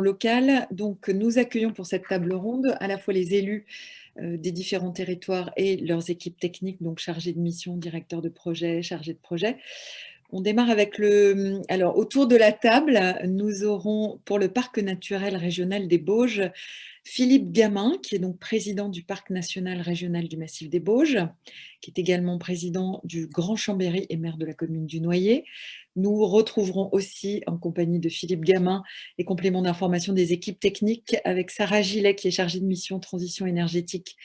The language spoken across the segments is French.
local. Donc, nous accueillons pour cette table ronde à la fois les élus des différents territoires et leurs équipes techniques, donc chargés de mission, directeurs de projet, chargés de projet. On démarre avec le… Alors, autour de la table, nous aurons pour le parc naturel régional des Bauges, Philippe Gamin, qui est donc président du parc national régional du Massif des Bauges, qui est également président du Grand Chambéry et maire de la commune du Noyer. Nous retrouverons aussi, en compagnie de Philippe Gamin, les compléments d'information des équipes techniques avec Sarah Gillet, qui est chargée de mission transition énergétique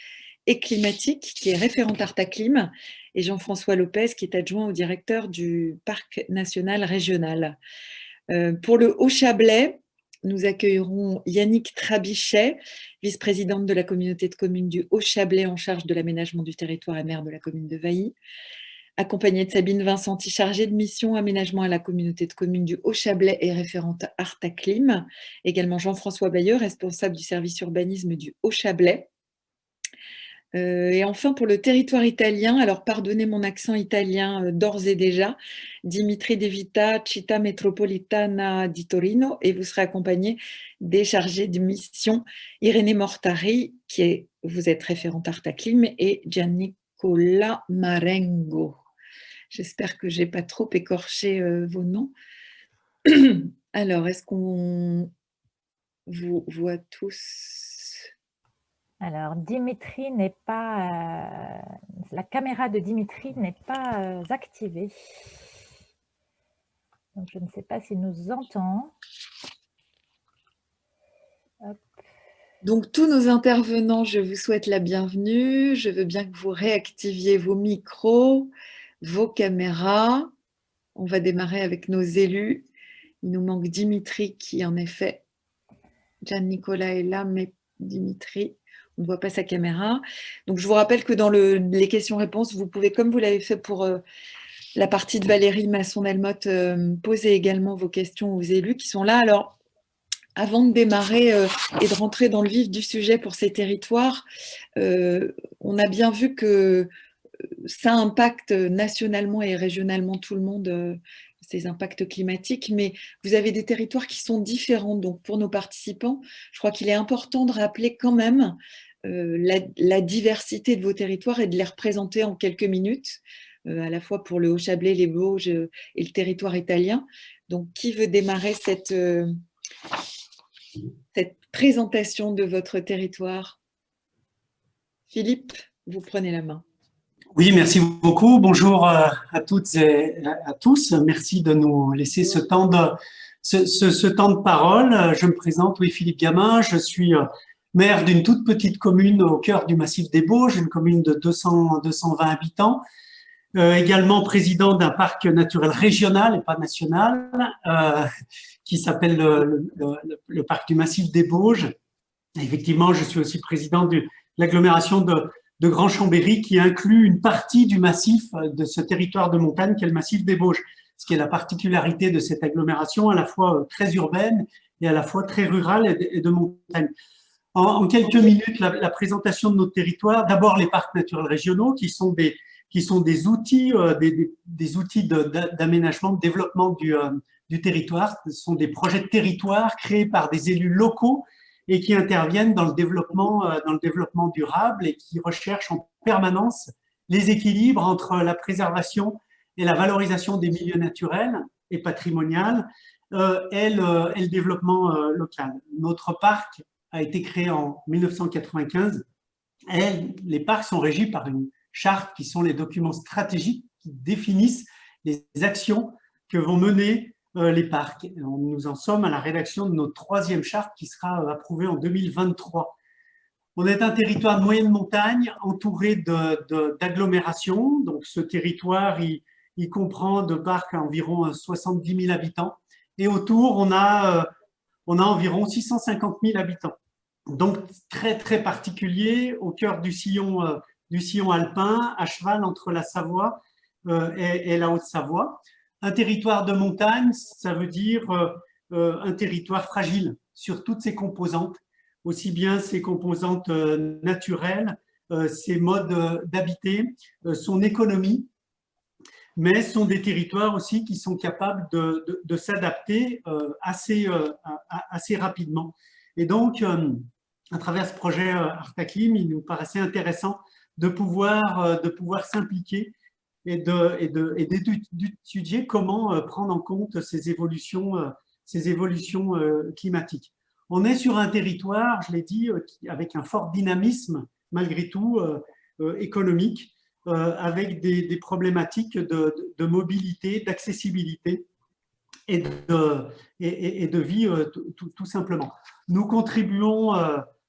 et climatique, qui est référente Artaclim, et Jean-François Lopez, qui est adjoint au directeur du parc national régional. Pour le Haut-Chablais, nous accueillerons Yannick Trabichet, vice-présidente de la communauté de communes du Haut-Chablais en charge de l'aménagement du territoire et maire de la commune de Vailly, accompagnée de Sabine Vincenti, chargée de mission aménagement à la communauté de communes du Haut-Chablais et référente Artaclim, également Jean-François Bayeux, responsable du service urbanisme du Haut-Chablais. Et enfin, pour le territoire italien, alors pardonnez mon accent italien d'ores et déjà, Dimitri De Vita, Città Metropolitana di Torino, et vous serez accompagné des chargés de mission Irénée Mortari, vous êtes référente Artaclim, et Giannicola Marengo. J'espère que je n'ai pas trop écorché vos noms. Alors, est-ce qu'on vous voit tous ? Alors, Dimitri n'est pas… la caméra de Dimitri n'est pas activée. Donc, je ne sais pas s'il nous entend. Hop. Donc, tous nos intervenants, je vous souhaite la bienvenue. Je veux bien que vous réactiviez vos micros, vos caméras. On va démarrer avec nos élus. Il nous manque Dimitri qui, en effet, Giannicola est là, mais Dimitri, on ne voit pas sa caméra. Donc, je vous rappelle que dans les questions-réponses, vous pouvez, comme vous l'avez fait pour la partie de Valérie Masson-Delmotte, poser également vos questions aux élus qui sont là. Alors, avant de démarrer et de rentrer dans le vif du sujet pour ces territoires, on a bien vu que ça impacte nationalement et régionalement tout le monde, ces impacts climatiques, mais vous avez des territoires qui sont différents. Donc, pour nos participants, je crois qu'il est important de rappeler quand même la diversité de vos territoires et de les représenter en quelques minutes, à la fois pour le Haut-Chablais, les Bauges et le territoire italien. Donc, qui veut démarrer cette présentation de votre territoire? Philippe, vous prenez la main. Oui, merci beaucoup. Bonjour à toutes et à tous. Merci de nous laisser ce temps de parole. Je me présente, oui, Philippe Gamin. Je suis maire d'une toute petite commune au cœur du massif des Bauges, une commune de 220 habitants. Également président d'un parc naturel régional et pas national, qui s'appelle le parc du massif des Bauges. Effectivement, je suis aussi président de l'agglomération de Grand Chambéry, qui inclut une partie du massif de ce territoire de montagne qu'est le massif des Bauges, ce qui est la particularité de cette agglomération, à la fois très urbaine et à la fois très rurale et de montagne. En quelques minutes, la présentation de notre territoire, d'abord les parcs naturels régionaux, qui sont des outils, des outils d'aménagement, de développement du territoire. Ce sont des projets de territoire créés par des élus locaux et qui interviennent dans le développement durable et qui recherchent en permanence les équilibres entre la préservation et la valorisation des milieux naturels et patrimoniaux et le développement local. Notre parc a été créé en 1995 et les parcs sont régis par une charte qui sont les documents stratégiques qui définissent les actions que vont mener les parcs. Nous en sommes à la rédaction de notre troisième charte qui sera approuvée en 2023. On est un territoire de moyenne montagne entouré d'agglomérations. Donc ce territoire, il comprend de parcs à environ 70 000 habitants. Et autour, on a environ 650 000 habitants. Donc très très particulier au cœur du sillon alpin, à cheval entre la Savoie et la Haute-Savoie. Un territoire de montagne, ça veut dire un territoire fragile sur toutes ses composantes, aussi bien ses composantes naturelles, ses modes d'habiter, son économie. mais ce sont des territoires aussi qui sont capables de s'adapter assez rapidement. Et donc, à travers ce projet Artaclim, il nous paraissait intéressant de pouvoir s'impliquer et d'étudier comment prendre en compte ces évolutions climatiques. On est sur un territoire, je l'ai dit, avec un fort dynamisme, malgré tout, économique, avec des problématiques de mobilité, d'accessibilité et de vie, tout simplement. Nous contribuons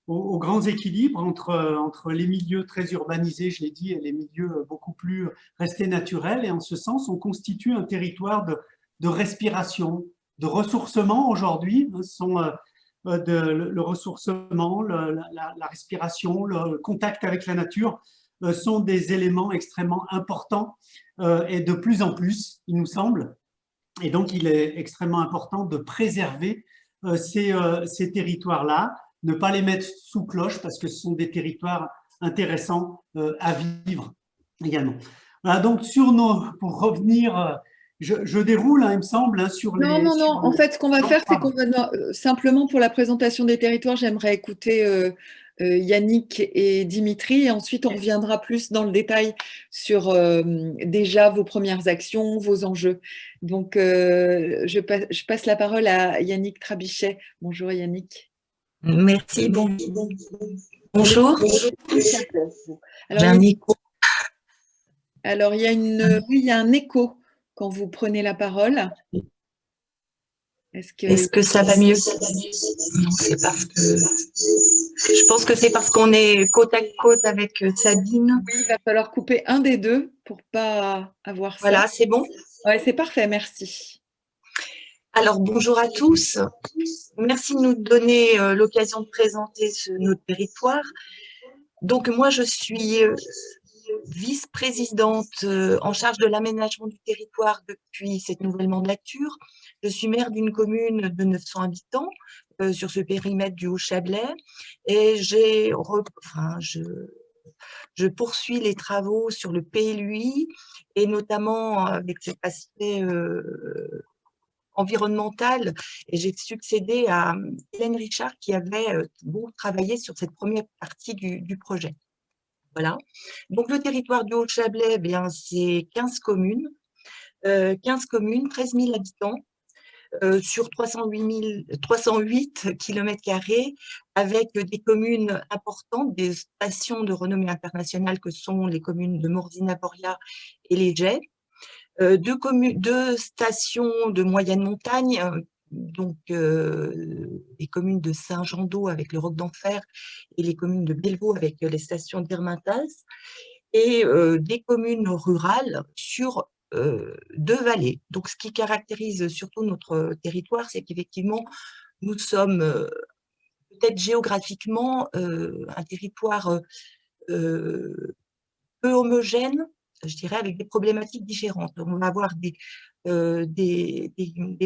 aux grands équilibres entre les milieux très urbanisés, je l'ai dit, et les milieux beaucoup plus restés naturels. Et en ce sens, on constitue un territoire de respiration, de ressourcement aujourd'hui. Le ressourcement, la respiration, le contact avec la nature sont des éléments extrêmement importants et de plus en plus, il nous semble. Et donc, il est extrêmement important de préserver ces territoires-là, ne pas les mettre sous cloche parce que ce sont des territoires intéressants à vivre également. Voilà, donc, pour revenir, je déroule, hein, il me semble, hein, sur les… Non. En fait, ce qu'on va faire, c'est qu'on va simplement pour la présentation des territoires, j'aimerais écouter Yannick et Dimitri, et ensuite on reviendra plus dans le détail sur déjà vos premières actions, vos enjeux. Donc, je passe la parole à Yannick Trabichet. Bonjour Yannick. Merci, bonjour. Alors, j'ai un écho. Alors, il y a un écho quand vous prenez la parole. Est-ce que ça va mieux? Non, c'est parce que… Je pense que c'est parce qu'on est côte à côte avec Sabine. Oui, il va falloir couper un des deux pour pas avoir ça. Voilà, c'est bon? Oui, c'est parfait, merci. Alors, bonjour à tous. Merci de nous donner l'occasion de présenter notre territoire. Donc, moi, je suis vice-présidente en charge de l'aménagement du territoire depuis cette nouvelle mandature. Je suis maire d'une commune de 900 habitants sur ce périmètre du Haut-Chablais et je poursuis les travaux sur le PLUI et notamment avec cet aspect environnemental. Et j'ai succédé à Hélène Richard qui avait beaucoup travaillé sur cette première partie du projet. Voilà. Donc, le territoire du Haut-Chablais, c'est 15 communes, 13 000 habitants sur 308 km², avec des communes importantes, des stations de renommée internationale que sont les communes de Morzine-Aboria et Les Jets, deux stations de moyenne montagne, donc les communes de Saint-Jean-d'Eau avec le Roc d'Enfer et les communes de Bellevaux avec les stations d'Hermintas, et des communes rurales sur 2 vallées. Donc, ce qui caractérise surtout notre territoire, c'est qu'effectivement, nous sommes peut-être géographiquement un territoire peu homogène, je dirais, avec des problématiques différentes. On va avoir des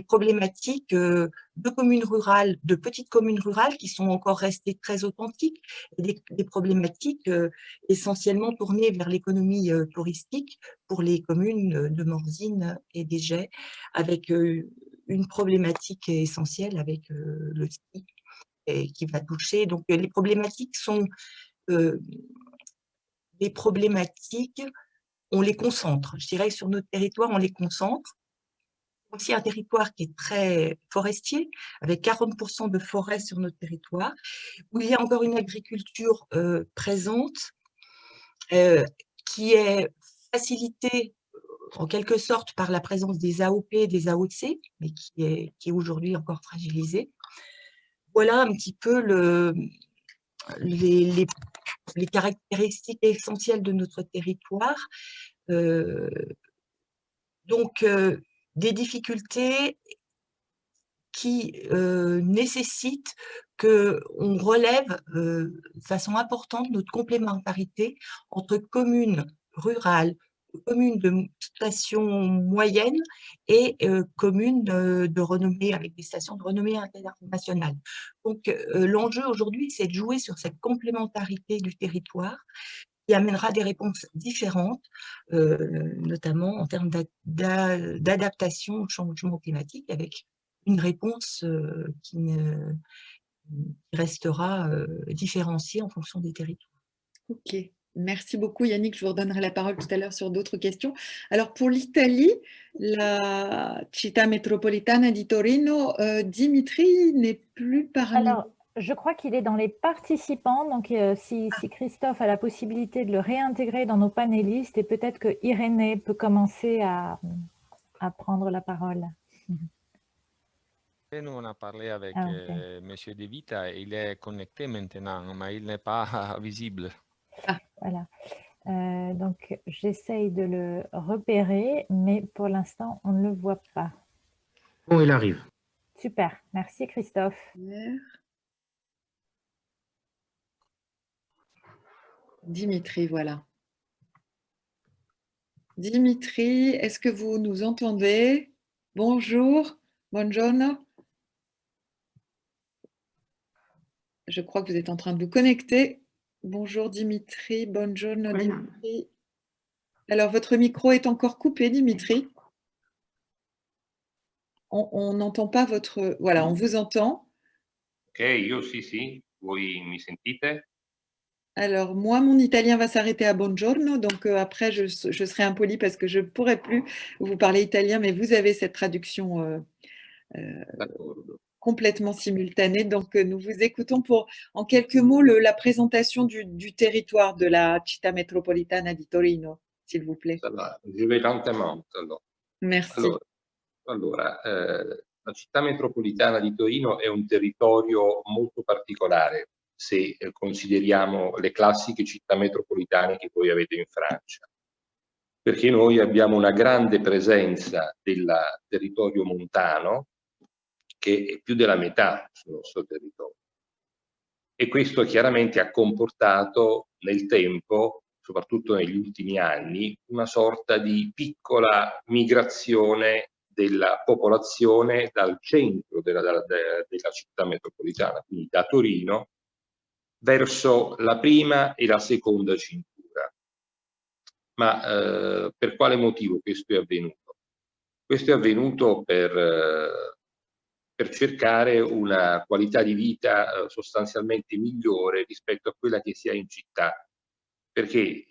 problématiques de communes rurales, de petites communes rurales qui sont encore restées très authentiques, et des problématiques essentiellement tournées vers l'économie touristique pour les communes de Morzine et des Jets, avec une problématique essentielle avec le ski qui va toucher. Donc les problématiques sont on les concentre. Je dirais que sur notre territoire, on les concentre. Aussi un territoire qui est très forestier, avec 40% de forêt sur notre territoire, où il y a encore une agriculture présente, qui est facilitée en quelque sorte par la présence des AOP et des AOC, mais qui est aujourd'hui encore fragilisée. Voilà un petit peu les caractéristiques essentielles de notre territoire. Donc, des difficultés qui nécessitent qu'on relève de façon importante notre complémentarité entre communes rurales, communes de station moyenne et communes de renommée, avec des stations de renommée internationale. Donc, l'enjeu aujourd'hui, c'est de jouer sur cette complémentarité du territoire qui amènera des réponses différentes, notamment en termes d'adaptation au changement climatique, avec une réponse qui restera différenciée en fonction des territoires. Ok, merci beaucoup Yannick, je vous redonnerai la parole tout à l'heure sur d'autres questions. Alors pour l'Italie, la Città Metropolitana di Torino, Dimitri n'est plus parmi Alors, je crois qu'il est dans les participants, donc si Christophe a la possibilité de le réintégrer dans nos panélistes, et peut-être que Irénée peut commencer à prendre la parole. Nous, on a parlé avec okay. Monsieur De Vita, il est connecté maintenant, mais il n'est pas visible. Ah, voilà. Donc, j'essaye de le repérer, mais pour l'instant, on ne le voit pas. Bon, il arrive. Super, merci Christophe. Dimitri, voilà. Dimitri, est-ce que vous nous entendez? Bonjour, buongiorno. Je crois que vous êtes en train de vous connecter. Bonjour Dimitri, buongiorno Dimitri. Alors, votre micro est encore coupé, Dimitri. On n'entend pas votre... Voilà, on vous entend. Ok, io sì, voi mi sentite? Alors, moi, mon italien va s'arrêter à buongiorno, donc après, je serai impolie parce que je ne pourrai plus vous parler italien, mais vous avez cette traduction complètement simultanée. Donc, nous vous écoutons pour, en quelques mots, la présentation du territoire de la Città Metropolitana di Torino, s'il vous plaît. Allora, je vais lentement. Merci. Allora, la città metropolitana di Torino è un territorio molto particolare se consideriamo le classiche città metropolitane che voi avete in Francia, perché noi abbiamo una grande presenza del territorio montano, che è più della metà sul nostro territorio. E questo chiaramente ha comportato nel tempo, soprattutto negli ultimi anni, una sorta di piccola migrazione della popolazione dal centro della città metropolitana, quindi da Torino, verso la prima e la seconda cintura. Ma per quale motivo questo è avvenuto? Questo è avvenuto per cercare una qualità di vita sostanzialmente migliore rispetto a quella che si ha in città, perché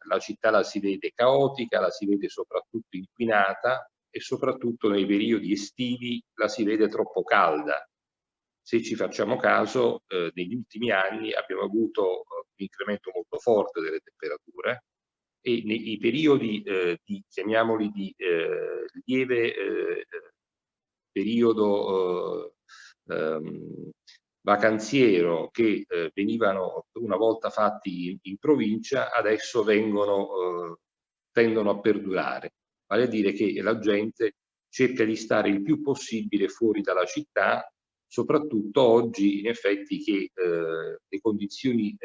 la città la si vede caotica, la si vede soprattutto inquinata e soprattutto nei periodi estivi la si vede troppo calda. Se ci facciamo caso, negli ultimi anni abbiamo avuto un incremento molto forte delle temperature e nei periodi chiamiamoli di lieve periodo vacanziero che venivano una volta fatti in provincia, adesso tendono a perdurare. Vale a dire che la gente cerca di stare il più possibile fuori dalla città, soprattutto oggi in effetti che le condizioni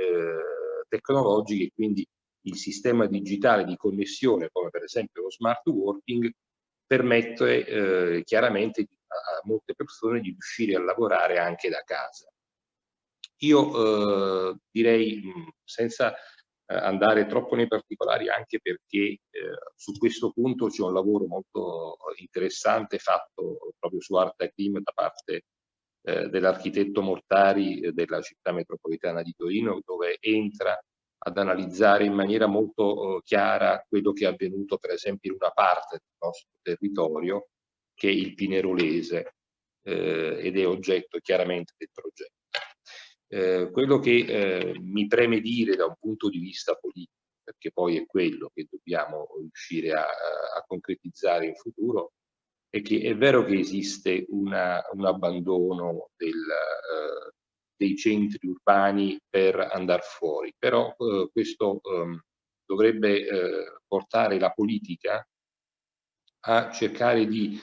tecnologiche, quindi il sistema digitale di connessione, come per esempio lo smart working, permette chiaramente a molte persone di riuscire a lavorare anche da casa. Io direi, senza andare troppo nei particolari, anche perché su questo punto c'è un lavoro molto interessante fatto proprio su Art and Clim da parte dell'architetto Mortari della città metropolitana di Torino, dove entra ad analizzare in maniera molto chiara quello che è avvenuto per esempio in una parte del nostro territorio, che è il Pinerolese, ed è oggetto chiaramente del progetto. Quello che mi preme dire da un punto di vista politico, perché poi è quello che dobbiamo riuscire a concretizzare in futuro, è che è vero che esiste un abbandono dei centri urbani per andare fuori, però questo dovrebbe portare la politica a cercare di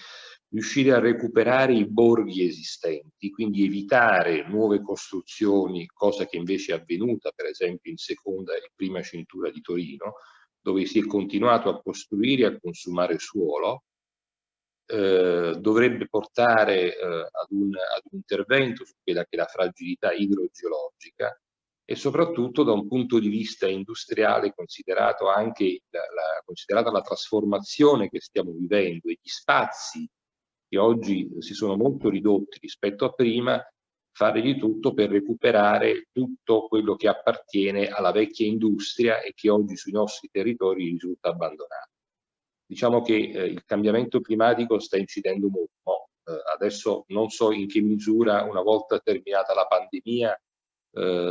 riuscire a recuperare i borghi esistenti, quindi evitare nuove costruzioni, cosa che invece è avvenuta per esempio in seconda e prima cintura di Torino, dove si è continuato a costruire e a consumare suolo. Dovrebbe portare ad un intervento su quella che è la fragilità idrogeologica e soprattutto da un punto di vista industriale, considerato anche considerata la trasformazione che stiamo vivendo e gli spazi che oggi si sono molto ridotti rispetto a prima, fare di tutto per recuperare tutto quello che appartiene alla vecchia industria e che oggi sui nostri territori risulta abbandonato. Diciamo che il cambiamento climatico sta incidendo molto. Adesso non so in che misura, una volta terminata la pandemia,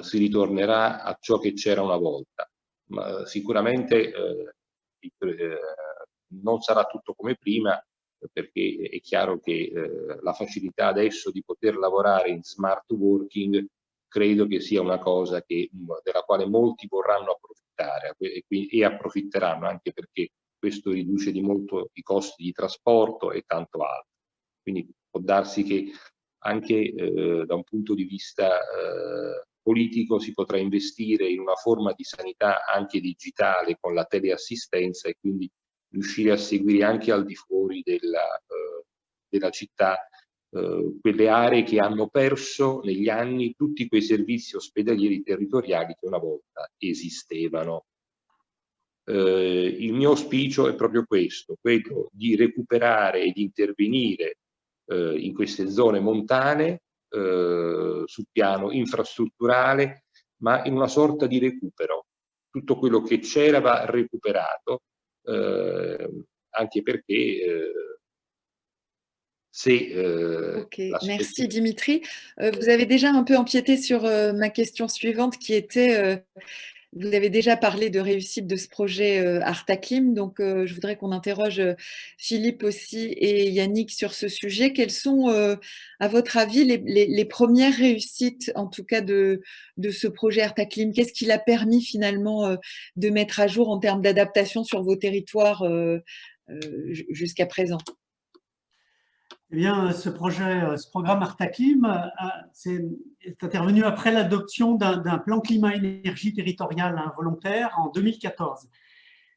si ritornerà a ciò che c'era una volta, ma sicuramente non sarà tutto come prima, perché è chiaro che la facilità adesso di poter lavorare in smart working credo che sia una cosa della quale molti vorranno approfittare e approfitteranno, anche perché questo riduce di molto i costi di trasporto e tanto altro. Quindi può darsi che anche da un punto di vista politico si potrà investire in una forma di sanità anche digitale con la teleassistenza e quindi riuscire a seguire anche al di fuori della città quelle aree che hanno perso negli anni tutti quei servizi ospedalieri territoriali che una volta esistevano. Il mio auspicio è proprio questo, quello di recuperare e di intervenire in queste zone montane sul piano infrastrutturale, ma in una sorta di recupero. Tutto quello che c'era va recuperato, anche perché Ok, merci Dimitri. Vous avez déjà un peu empiété sur ma question suivante qui était, vous avez déjà parlé de réussite de ce projet Artaclim, donc je voudrais qu'on interroge Philippe aussi et Yannick sur ce sujet. Quelles sont, à votre avis, les premières réussites, en tout cas de ce projet Artaclim? Qu'est-ce qu'il a permis finalement de mettre à jour en termes d'adaptation sur vos territoires jusqu'à présent? Eh bien, ce programme Artaclim est intervenu après l'adoption d'un plan climat-énergie territorial volontaire en 2014.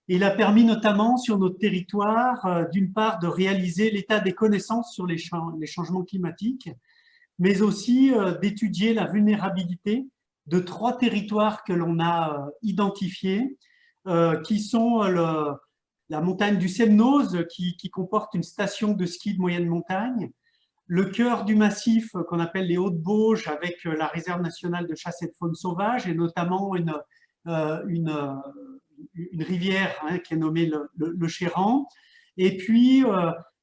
Il a permis notamment sur notre territoire, d'une part, de réaliser l'état des connaissances sur les changements climatiques, mais aussi d'étudier la vulnérabilité de 3 territoires que l'on a identifiés, qui sont la montagne du Semnoz, qui comporte une station de ski de moyenne montagne, le cœur du massif qu'on appelle les Hautes-Bauges avec la réserve nationale de chasse et de faune sauvage, et notamment une rivière qui est nommée le Chéran, et puis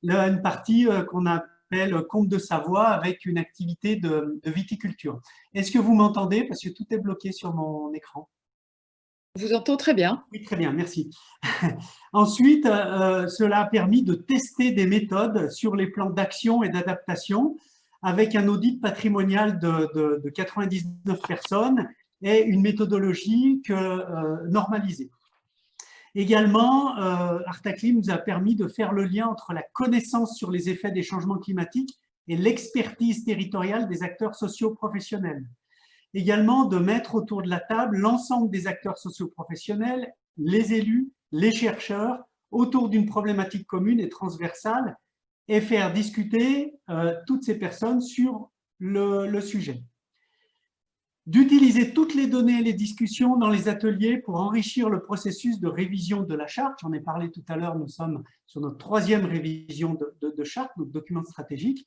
une partie qu'on appelle Comte de Savoie avec une activité de viticulture. Est-ce que vous m'entendez? Parce que tout est bloqué sur mon écran. Je vous entends très bien. Oui, très bien, merci. Ensuite, cela a permis de tester des méthodes sur les plans d'action et d'adaptation avec un audit patrimonial de 99 personnes et une méthodologie normalisée. Également, Artaclim nous a permis de faire le lien entre la connaissance sur les effets des changements climatiques et l'expertise territoriale des acteurs socio-professionnels. Également, de mettre autour de la table l'ensemble des acteurs socio-professionnels, les élus, les chercheurs, autour d'une problématique commune et transversale, et faire discuter toutes ces personnes sur le sujet. D'utiliser toutes les données et les discussions dans les ateliers pour enrichir le processus de révision de la charte. J'en ai parlé tout à l'heure, nous sommes sur notre 3e révision de charte, notre document stratégique.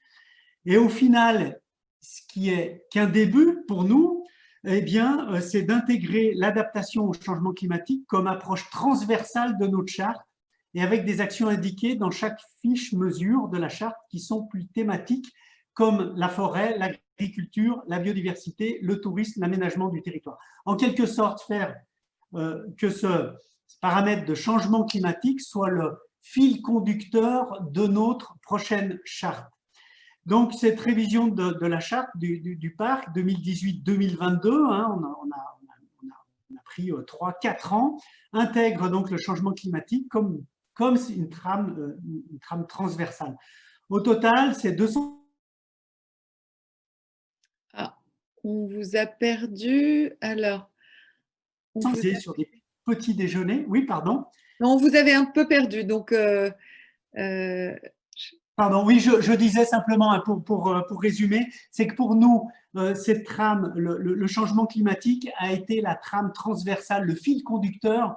Et au final, ce qui est qu'un début pour nous, eh bien, c'est d'intégrer l'adaptation au changement climatique comme approche transversale de notre charte et avec des actions indiquées dans chaque fiche mesure de la charte qui sont plus thématiques comme la forêt, l'agriculture, la biodiversité, le tourisme, l'aménagement du territoire. En quelque sorte, faire que ce paramètre de changement climatique soit le fil conducteur de notre prochaine charte. Donc, cette révision de la charte du parc 2018-2022, hein, on a pris 3-4 ans, intègre donc le changement climatique comme une trame transversale. Au total, c'est 200. Ah, on vous a perdu. Alors, sur des petits déjeuners. Oui, pardon. Non, on vous avait un peu perdu, donc Pardon, oui, je disais simplement, hein, pour résumer, c'est que pour nous, cette trame, le changement climatique a été la trame transversale, le fil conducteur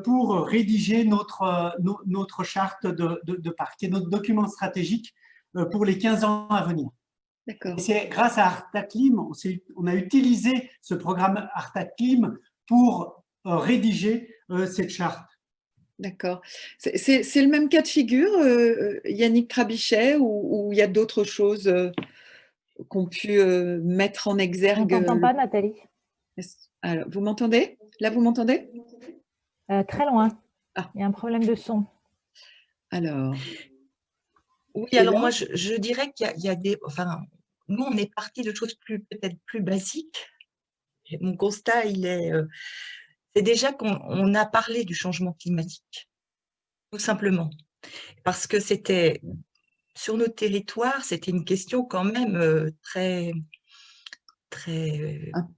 pour rédiger notre charte de parc et notre document stratégique pour les 15 ans à venir. D'accord. C'est grâce à Artaclim, on a utilisé ce programme Artaclim pour rédiger cette charte. D'accord. C'est le même cas de figure, Yannick Trabichet, ou il y a d'autres choses qu'ont pu mettre en exergue? On ne t'entend pas, Nathalie. Alors, vous m'entendez? Là, vous m'entendez? Très loin. Ah. Il y a un problème de son. Alors. Oui, alors moi, je dirais qu'il y a des… Enfin, nous, on est parti de choses peut-être plus basiques. Et mon constat, c'est déjà qu'on a parlé du changement climatique, tout simplement. Parce que c'était, sur notre territoire, c'était une question quand même très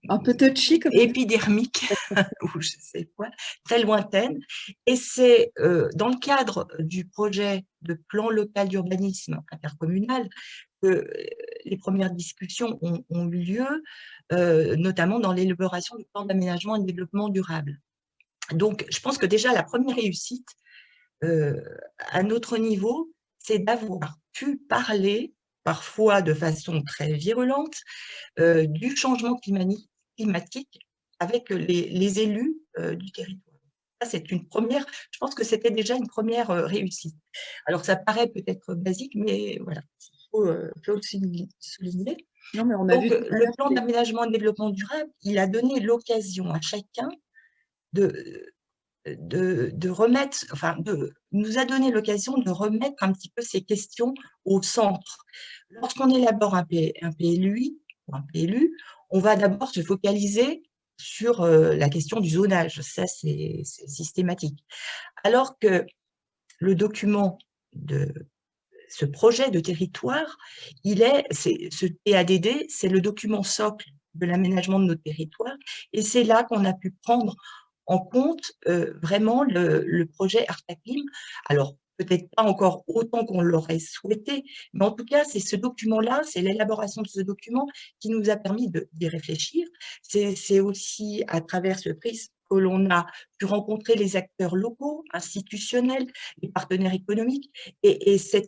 un peu touchy, comme épidermique, ou je sais quoi, très lointaine. Et c'est dans le cadre du projet de plan local d'urbanisme intercommunal que les premières discussions ont eu lieu, notamment dans l'élaboration du plan d'aménagement et de développement durable. Donc, je pense que déjà, la première réussite à notre niveau, c'est d'avoir pu parler, parfois de façon très virulente, du changement climatique avec les élus du territoire. Ça, c'est une première, je pense que c'était déjà une première réussite. Alors, ça paraît peut-être basique, mais voilà, il faut le souligner. Non, mais on a Donc, vu le plan d'aménagement et de développement durable, il a donné l'occasion à chacun de remettre, enfin, nous a donné l'occasion de remettre un petit peu ces questions au centre. Lorsqu'on élabore un PLUI ou un PLU, on va d'abord se focaliser sur la question du zonage. Ça, c'est systématique. Alors que le document de ce projet de territoire, ce PADD, c'est le document socle de l'aménagement de notre territoire, et c'est là qu'on a pu prendre en compte vraiment le projet Artaclim. Alors, peut-être pas encore autant qu'on l'aurait souhaité, mais en tout cas, c'est ce document-là, c'est l'élaboration de ce document qui nous a permis d'y réfléchir. C'est aussi à travers ce prisme que l'on a pu rencontrer les acteurs locaux, institutionnels, les partenaires économiques, et ce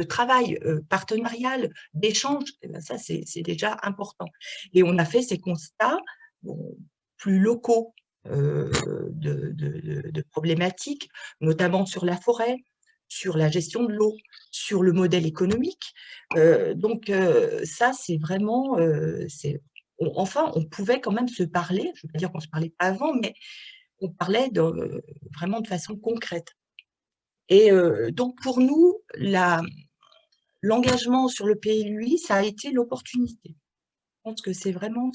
travail partenarial, d'échange, ça c'est déjà important. Et on a fait ces constats plus locaux de problématiques, notamment sur la forêt, sur la gestion de l'eau, sur le modèle économique. Donc ça, c'est vraiment… enfin, on pouvait quand même se parler, je ne veux pas dire qu'on ne se parlait pas avant, mais on parlait vraiment de façon concrète. Et donc, pour nous, l'engagement sur le PLUI, ça a été l'opportunité. Je pense que c'est vraiment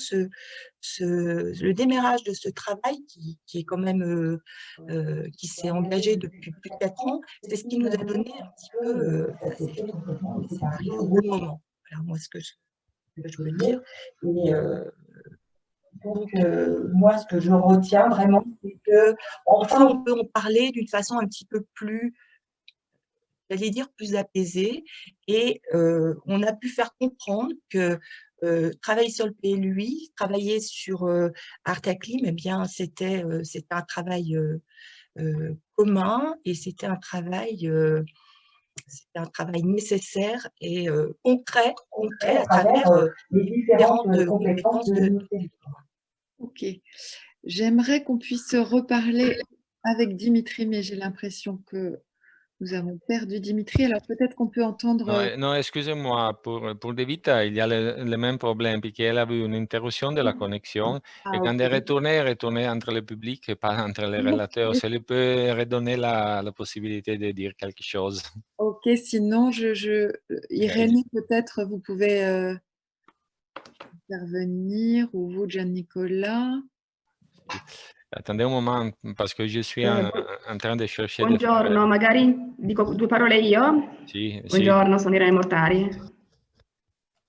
le démarrage de ce travail qui est quand même, qui s'est engagé depuis plus de 4 ans. C'est ce qui nous a donné un petit peu, ça arrive au bon moment. Voilà, moi, ce que je veux dire. Et, donc, moi, ce que je retiens vraiment, c'est qu'enfin, on peut en parler d'une façon un petit peu plus, j'allais dire, plus apaisée. Et on a pu faire comprendre que travailler sur le PLUI, travailler sur Artaclim, eh bien, c'était un travail commun, et c'était un travail nécessaire et concret à travers les différentes compétences de nos territoires. Ok. J'aimerais qu'on puisse reparler avec Dimitri, mais j'ai l'impression que nous avons perdu Dimitri. Alors peut-être qu'on peut entendre… No, excusez-moi, pour David, il y a le même problème, puisqu'elle a eu une interruption de la connexion, et quand elle est retournée entre le public et pas entre les relateurs. Ça lui peut redonner la possibilité de dire quelque chose. Ok, sinon, Irénée, peut-être vous pouvez intervenir, ou vous, Gian-Nicola. Attendez un moment, parce que je suis en train de chercher… Buongiorno, magari dico 2 parole io. Sì, Buongiorno, sono Irene Mortari.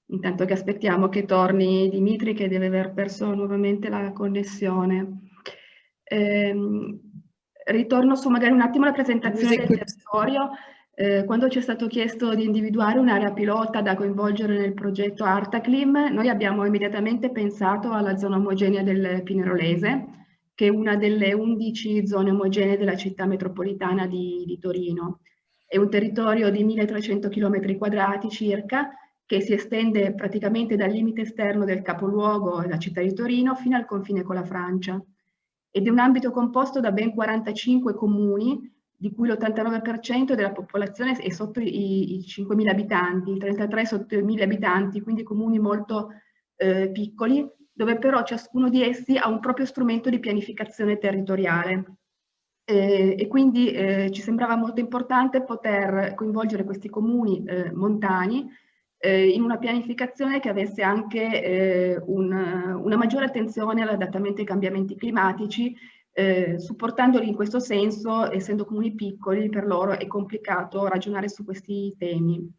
Intanto che aspettiamo che torni Dimitri, che deve aver perso nuovamente la connessione. Ritorno su magari un attimo la presentazione del territorio. Quando ci è stato chiesto di individuare un'area pilota da coinvolgere nel progetto Artaclim, noi abbiamo immediatamente pensato alla zona omogenea del Pinerolese, che è una delle 11 zone omogenee della città metropolitana di Torino. È un territorio di 1300 km² circa, che si estende praticamente dal limite esterno del capoluogo, la città di Torino, fino al confine con la Francia. Ed è un ambito composto da ben 45 comuni, di cui l'89% della popolazione è sotto i 5.000 abitanti, il 33% sotto i 1.000 abitanti, quindi comuni molto piccoli, dove però ciascuno di essi ha un proprio strumento di pianificazione territoriale. E quindi ci sembrava molto importante poter coinvolgere questi comuni montani in una pianificazione che avesse anche una maggiore attenzione all'adattamento ai cambiamenti climatici, supportandoli in questo senso. Essendo comuni piccoli, per loro è complicato ragionare su questi temi.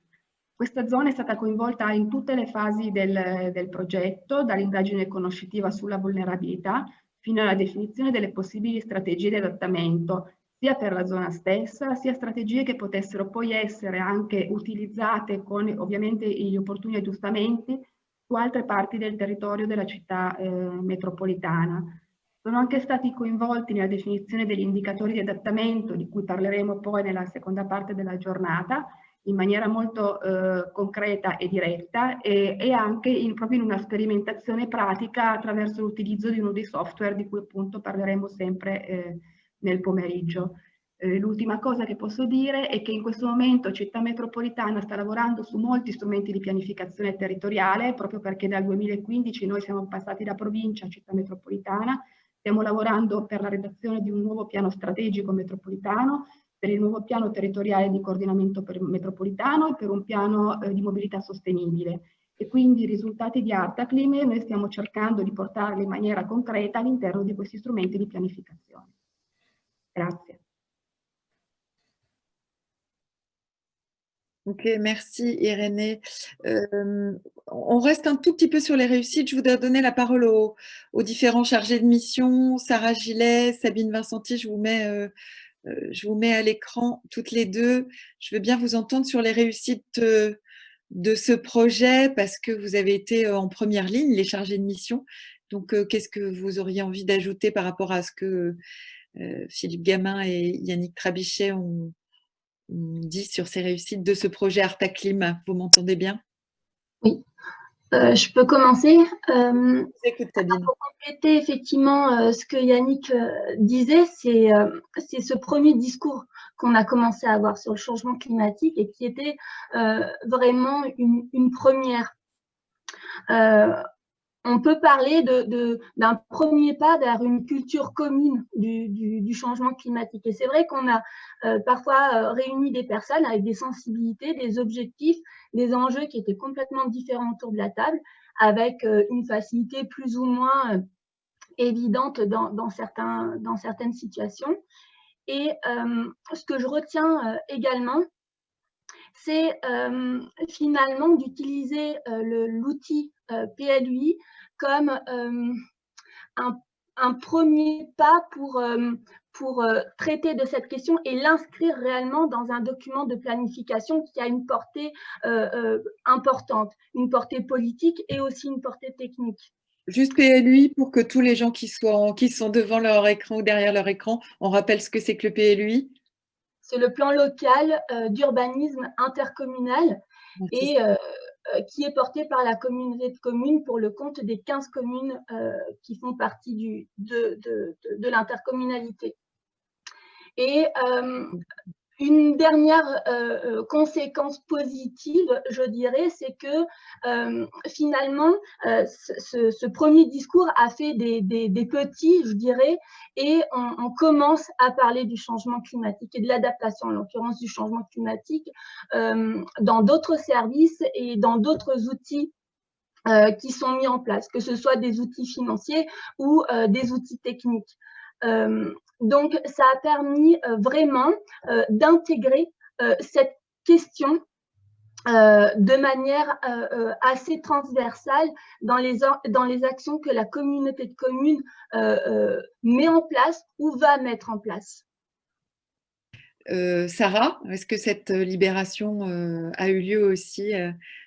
Questa zona è stata coinvolta in tutte le fasi del progetto, dall'indagine conoscitiva sulla vulnerabilità fino alla definizione delle possibili strategie di adattamento, sia per la zona stessa, sia strategie che potessero poi essere anche utilizzate con ovviamente gli opportuni aggiustamenti su altre parti del territorio della città metropolitana. Sono anche stati coinvolti nella definizione degli indicatori di adattamento, di cui parleremo poi nella seconda parte della giornata, in maniera molto concreta e diretta, e anche proprio in una sperimentazione pratica attraverso l'utilizzo di uno dei software di cui appunto parleremo sempre nel pomeriggio. L'ultima cosa che posso dire è che in questo momento Città Metropolitana sta lavorando su molti strumenti di pianificazione territoriale, proprio perché dal 2015 noi siamo passati da provincia a Città Metropolitana. Stiamo lavorando per la redazione di un nuovo piano strategico metropolitano, per il nuovo piano territoriale di coordinamento metropolitano e per un piano di mobilità sostenibile. E quindi i risultati di Artaclim noi stiamo cercando di portarli in maniera concreta all'interno di questi strumenti di pianificazione. Grazie. Ok, merci Irénée. On reste un tout petit peu sur les réussites. Je voudrais donner la parole aux différents chargés de mission. Sarah Gillet, Sabine Vincenti, je vous mets à l'écran toutes les deux. Je veux bien vous entendre sur les réussites de ce projet parce que vous avez été en première ligne, les chargés de mission. Donc, qu'est-ce que vous auriez envie d'ajouter par rapport à ce que Philippe Gamin et Yannick Trabichet ont dit sur ces réussites de ce projet Artaclim? Vous m'entendez bien? Oui, je peux commencer. Écoute, Sabine. Pour compléter effectivement ce que Yannick disait, c'est ce premier discours qu'on a commencé à avoir sur le changement climatique et qui était vraiment une première. On peut parler d'un premier pas vers une culture commune du changement climatique. Et c'est vrai qu'on a parfois réuni des personnes avec des sensibilités, des objectifs, des enjeux qui étaient complètement différents autour de la table, avec une facilité plus ou moins évidente dans certaines situations. Et ce que je retiens également, c'est finalement d'utiliser l'outil PLUI comme un premier pas pour traiter de cette question et l'inscrire réellement dans un document de planification qui a une portée importante, une portée politique et aussi une portée technique. Juste PLUI pour que tous les gens qui sont devant leur écran ou derrière leur écran, on rappelle ce que c'est que le PLUI. C'est le plan local d'urbanisme intercommunal et qui est porté par la communauté de communes pour le compte des 15 communes qui font partie de l'intercommunalité. Et une dernière conséquence positive, je dirais, c'est que finalement, ce premier discours a fait des petits, je dirais, et on commence à parler du changement climatique et de l'adaptation, en l'occurrence du changement climatique, dans d'autres services et dans d'autres outils qui sont mis en place, que ce soit des outils financiers ou des outils techniques. Donc, ça a permis vraiment d'intégrer cette question de manière assez transversale dans les actions que la communauté de communes met en place ou va mettre en place. Sarah, est-ce que cette libération a eu lieu aussi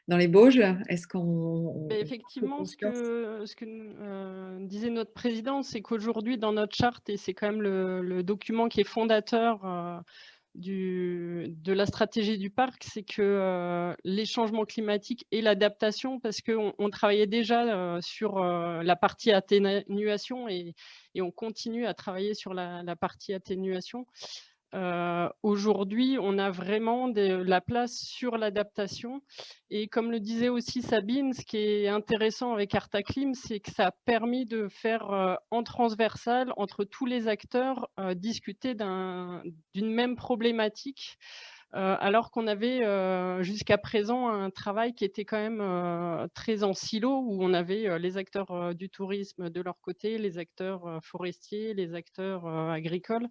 dans les Bauges? Est-ce qu'on effectivement, ce que disait notre président, c'est qu'aujourd'hui, dans notre charte, et c'est quand même le document qui est fondateur de la stratégie du parc, c'est que les changements climatiques et l'adaptation, parce qu'on travaillait déjà sur la partie atténuation et on continue à travailler sur la partie atténuation. Aujourd'hui, on a vraiment la place sur l'adaptation. Et comme le disait aussi Sabine, ce qui est intéressant avec Artaclim, c'est que ça a permis de faire en transversal, entre tous les acteurs, discuter d'une même problématique, alors qu'on avait jusqu'à présent un travail qui était quand même très en silo, où on avait les acteurs du tourisme de leur côté, les acteurs forestiers, les acteurs agricoles.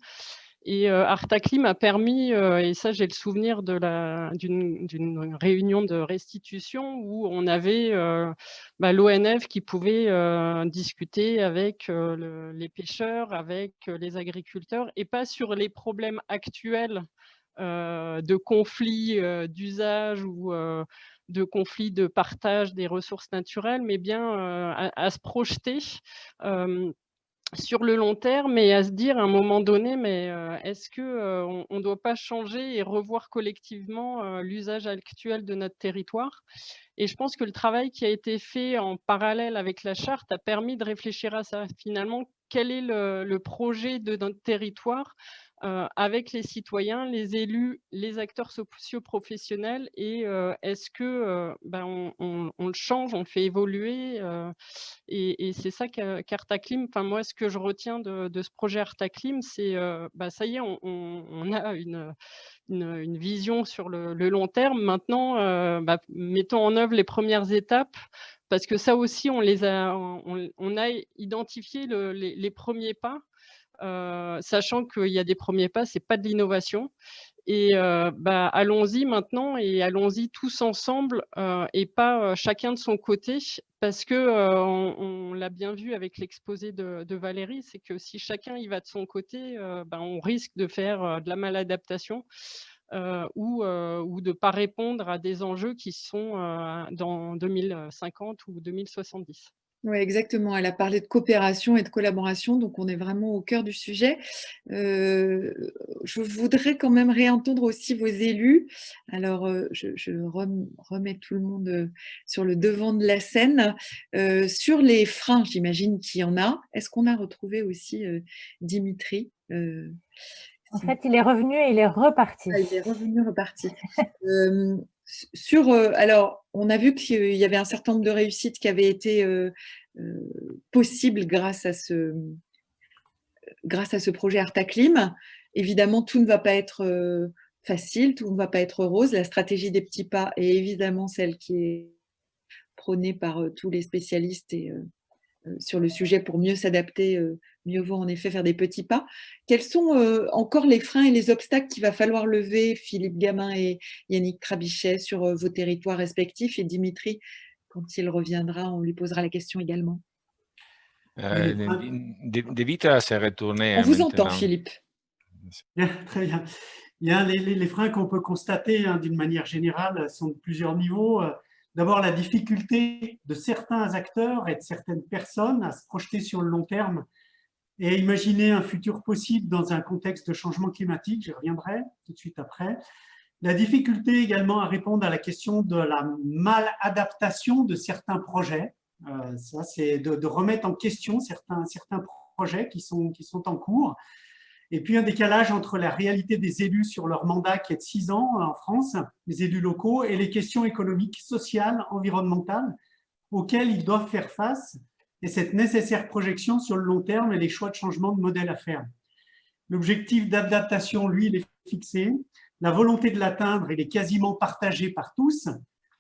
Et Artaclim a permis, et ça j'ai le souvenir d'une réunion de restitution où on avait l'ONF qui pouvait discuter avec les pêcheurs, avec les agriculteurs, et pas sur les problèmes actuels de conflits d'usage ou de conflits de partage des ressources naturelles, mais bien à se projeter sur le long terme et à se dire à un moment donné, mais est-ce qu'on ne doit pas changer et revoir collectivement l'usage actuel de notre territoire? Et je pense que le travail qui a été fait en parallèle avec la charte a permis de réfléchir à ça. Finalement, quel est le projet de notre territoire avec les citoyens, les élus, les acteurs socio-professionnels, et est-ce que on le change, on le fait évoluer, et c'est ça qu'Artaclim, enfin moi ce que je retiens de ce projet Artaclim, c'est ça y est, on a une vision sur le long terme. Maintenant, mettons en œuvre les premières étapes, parce que ça aussi on a identifié les premiers pas. Sachant qu'il y a des premiers pas, c'est pas de l'innovation. Et allons-y maintenant, et allons-y tous ensemble, et pas chacun de son côté, parce que on l'a bien vu avec l'exposé de Valérie, c'est que si chacun y va de son côté, on risque de faire de la maladaptation ou de ne pas répondre à des enjeux qui sont dans 2050 ou 2070. Oui, exactement. Elle a parlé de coopération et de collaboration, donc on est vraiment au cœur du sujet. Je voudrais quand même réentendre aussi vos élus. Alors, je remets tout le monde sur le devant de la scène. Sur les freins, j'imagine qu'il y en a. Est-ce qu'on a retrouvé aussi Dimitri? En fait, il est revenu et il est reparti. Ah, il est revenu, reparti. Alors, on a vu qu'il y avait un certain nombre de réussites qui avaient été possibles grâce à ce projet Artaclim. Évidemment, tout ne va pas être facile, tout ne va pas être rose. La stratégie des petits pas est évidemment celle qui est prônée par tous les spécialistes et sur le sujet pour mieux s'adapter, mieux vaut en effet faire des petits pas. Quels sont encore les freins et les obstacles qu'il va falloir lever, Philippe Gamin et Yannick Trabichet, sur vos territoires respectifs? Et Dimitri, quand il reviendra, on lui posera la question également. De Vita s'est retourné. On vous entend, Philippe. Bien, très bien. Les freins qu'on peut constater d'une manière générale sont de plusieurs niveaux. D'abord, la difficulté de certains acteurs et de certaines personnes à se projeter sur le long terme et imaginer un futur possible dans un contexte de changement climatique. J'y reviendrai tout de suite après. La difficulté également à répondre à la question de la maladaptation de certains projets. Ça, c'est de remettre en question certains projets qui sont en cours. Et puis un décalage entre la réalité des élus sur leur mandat qui est de 6 ans en France, les élus locaux, et les questions économiques, sociales, environnementales auxquelles ils doivent faire face, et cette nécessaire projection sur le long terme et les choix de changement de modèle à faire. L'objectif d'adaptation, lui, il est fixé. La volonté de l'atteindre, elle est quasiment partagée par tous,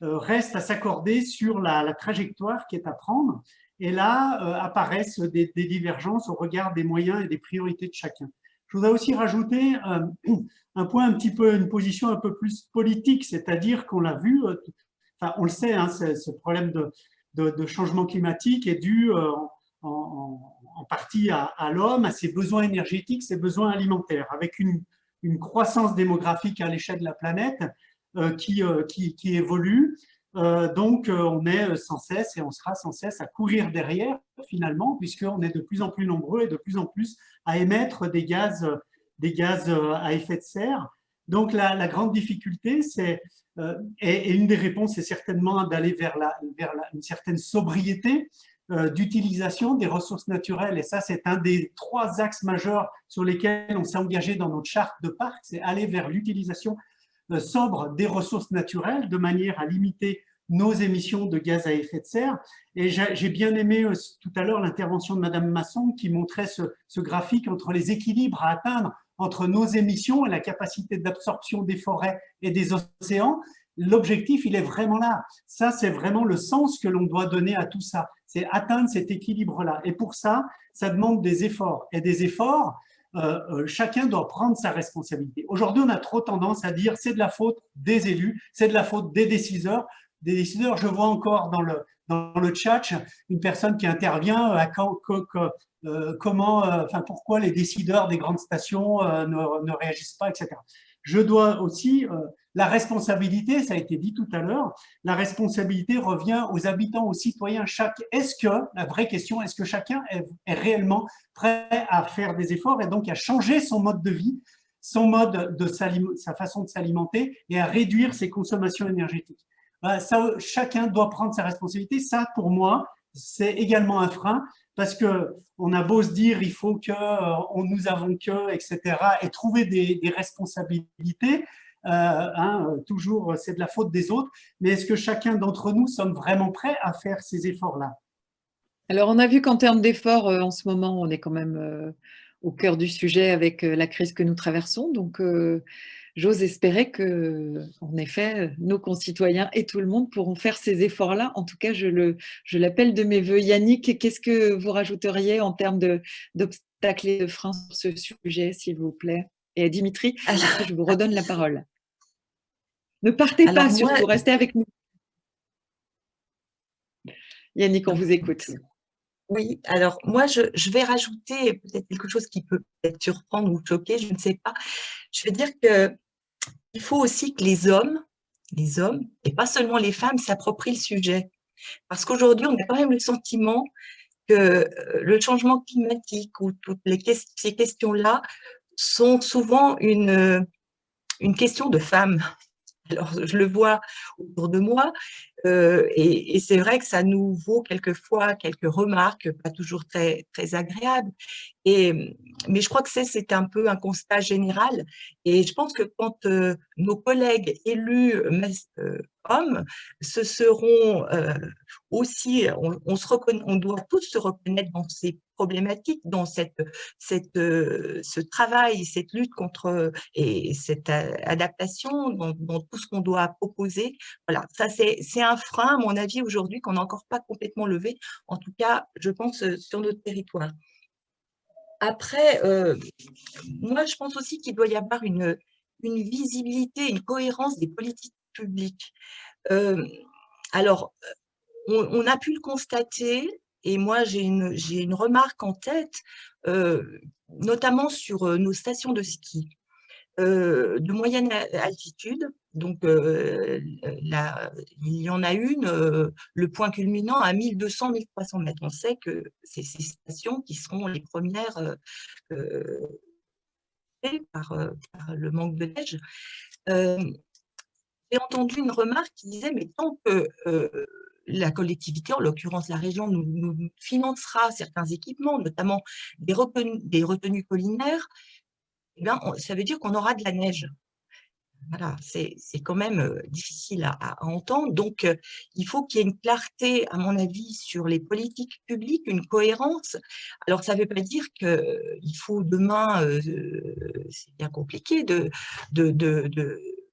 reste à s'accorder sur la trajectoire qui est à prendre. Et là, apparaissent des divergences au regard des moyens et des priorités de chacun. Je voudrais aussi rajouter un point une position un peu plus politique, c'est-à-dire qu'on l'a vu, enfin on le sait, hein, ce problème de changement climatique est dû en partie à l'homme, à ses besoins énergétiques, ses besoins alimentaires, avec une une croissance démographique à l'échelle de la planète qui évolue. Donc, on est sans cesse et on sera sans cesse à courir derrière, finalement, puisqu'on est de plus en plus nombreux et de plus en plus à émettre des gaz à effet de serre. Donc, la grande difficulté, et une des réponses, c'est certainement d'aller vers une certaine sobriété d'utilisation des ressources naturelles. Et ça, c'est un des 3 axes majeurs sur lesquels on s'est engagé dans notre charte de parc, c'est aller vers l'utilisation sobre des ressources naturelles de manière à limiter nos émissions de gaz à effet de serre. Et j'ai bien aimé tout à l'heure l'intervention de Madame Masson qui montrait ce graphique entre les équilibres à atteindre entre nos émissions et la capacité d'absorption des forêts et des océans. L'objectif, il est vraiment là. Ça, c'est vraiment le sens que l'on doit donner à tout ça. C'est atteindre cet équilibre-là. Et pour ça, ça demande des efforts. Et des efforts, chacun doit prendre sa responsabilité. Aujourd'hui, on a trop tendance à dire c'est de la faute des élus, c'est de la faute des décideurs. Des décideurs, je vois encore dans le chat une personne qui intervient à pourquoi les décideurs des grandes stations ne réagissent pas, etc. Je dois aussi, la responsabilité, ça a été dit tout à l'heure, la responsabilité revient aux habitants, aux citoyens. La vraie question, est-ce que chacun est réellement prêt à faire des efforts et donc à changer son mode de vie, sa façon de s'alimenter et à réduire ses consommations énergétiques? Ça, chacun doit prendre sa responsabilité. Ça, pour moi, c'est également un frein parce qu'on a beau se dire il faut que, nous avons que, etc. et trouver des responsabilités. Toujours, c'est de la faute des autres. Mais est-ce que chacun d'entre nous sommes vraiment prêts à faire ces efforts-là? Alors, on a vu qu'en termes d'efforts, en ce moment, on est quand même au cœur du sujet avec la crise que nous traversons. Donc, j'ose espérer que, en effet, nos concitoyens et tout le monde pourront faire ces efforts-là. En tout cas, je l'appelle de mes voeux. Yannick, qu'est-ce que vous rajouteriez en termes d'obstacles et de freins sur ce sujet, s'il vous plaît? Et Dimitri, après, je vous redonne la parole. Ne partez pas, surtout, restez avec nous. Yannick, on vous écoute. Oui, alors moi, je vais rajouter peut-être quelque chose qui peut peut-être surprendre ou choquer, je ne sais pas. Je veux dire qu'il faut aussi que les hommes, et pas seulement les femmes, s'approprient le sujet. Parce qu'aujourd'hui, on a quand même le sentiment que le changement climatique ou toutes ces questions-là sont souvent une question de femmes. Alors, je le vois autour de moi et c'est vrai que ça nous vaut quelquefois quelques remarques, pas toujours très, très agréables. Mais je crois que c'est un peu un constat général. Et je pense que quand nos collègues élus hommes se seront aussi, on doit tous se reconnaître dans ces problématiques, dans ce travail, cette lutte contre et cette adaptation, dans tout ce qu'on doit proposer. Voilà, ça c'est un frein, à mon avis, aujourd'hui, qu'on n'a encore pas complètement levé, en tout cas, je pense, sur notre territoire. Après, moi, je pense aussi qu'il doit y avoir une visibilité, une cohérence des politiques publiques. Alors, on a pu le constater, et moi, j'ai une remarque en tête, notamment sur nos stations de ski de moyenne altitude. Donc, il y en a une, le point culminant à 1200-1300 mètres. On sait que c'est ces stations qui seront les premières par le manque de neige. J'ai entendu une remarque qui disait, mais tant que la collectivité, en l'occurrence la région, nous financera certains équipements, notamment des retenues collinaires, eh bien, ça veut dire qu'on aura de la neige. Voilà, c'est quand même difficile à entendre. Donc, il faut qu'il y ait une clarté, à mon avis, sur les politiques publiques, une cohérence. Alors, ça ne veut pas dire qu'il faut demain, c'est bien compliqué de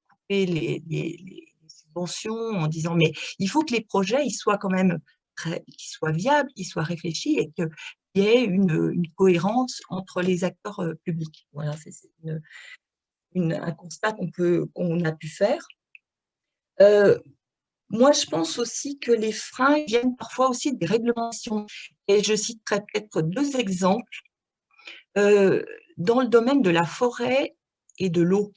couper les subventions en disant, mais il faut que les projets ils soient quand même qu'ils soient viables, qu'ils soient réfléchis et qu'il y ait une cohérence entre les acteurs publics. Voilà, c'est un constat qu'on a pu faire. Moi, je pense aussi que les freins viennent parfois aussi des réglementations. Et je citerai peut-être 2 exemples. Dans le domaine de la forêt, et de l'eau.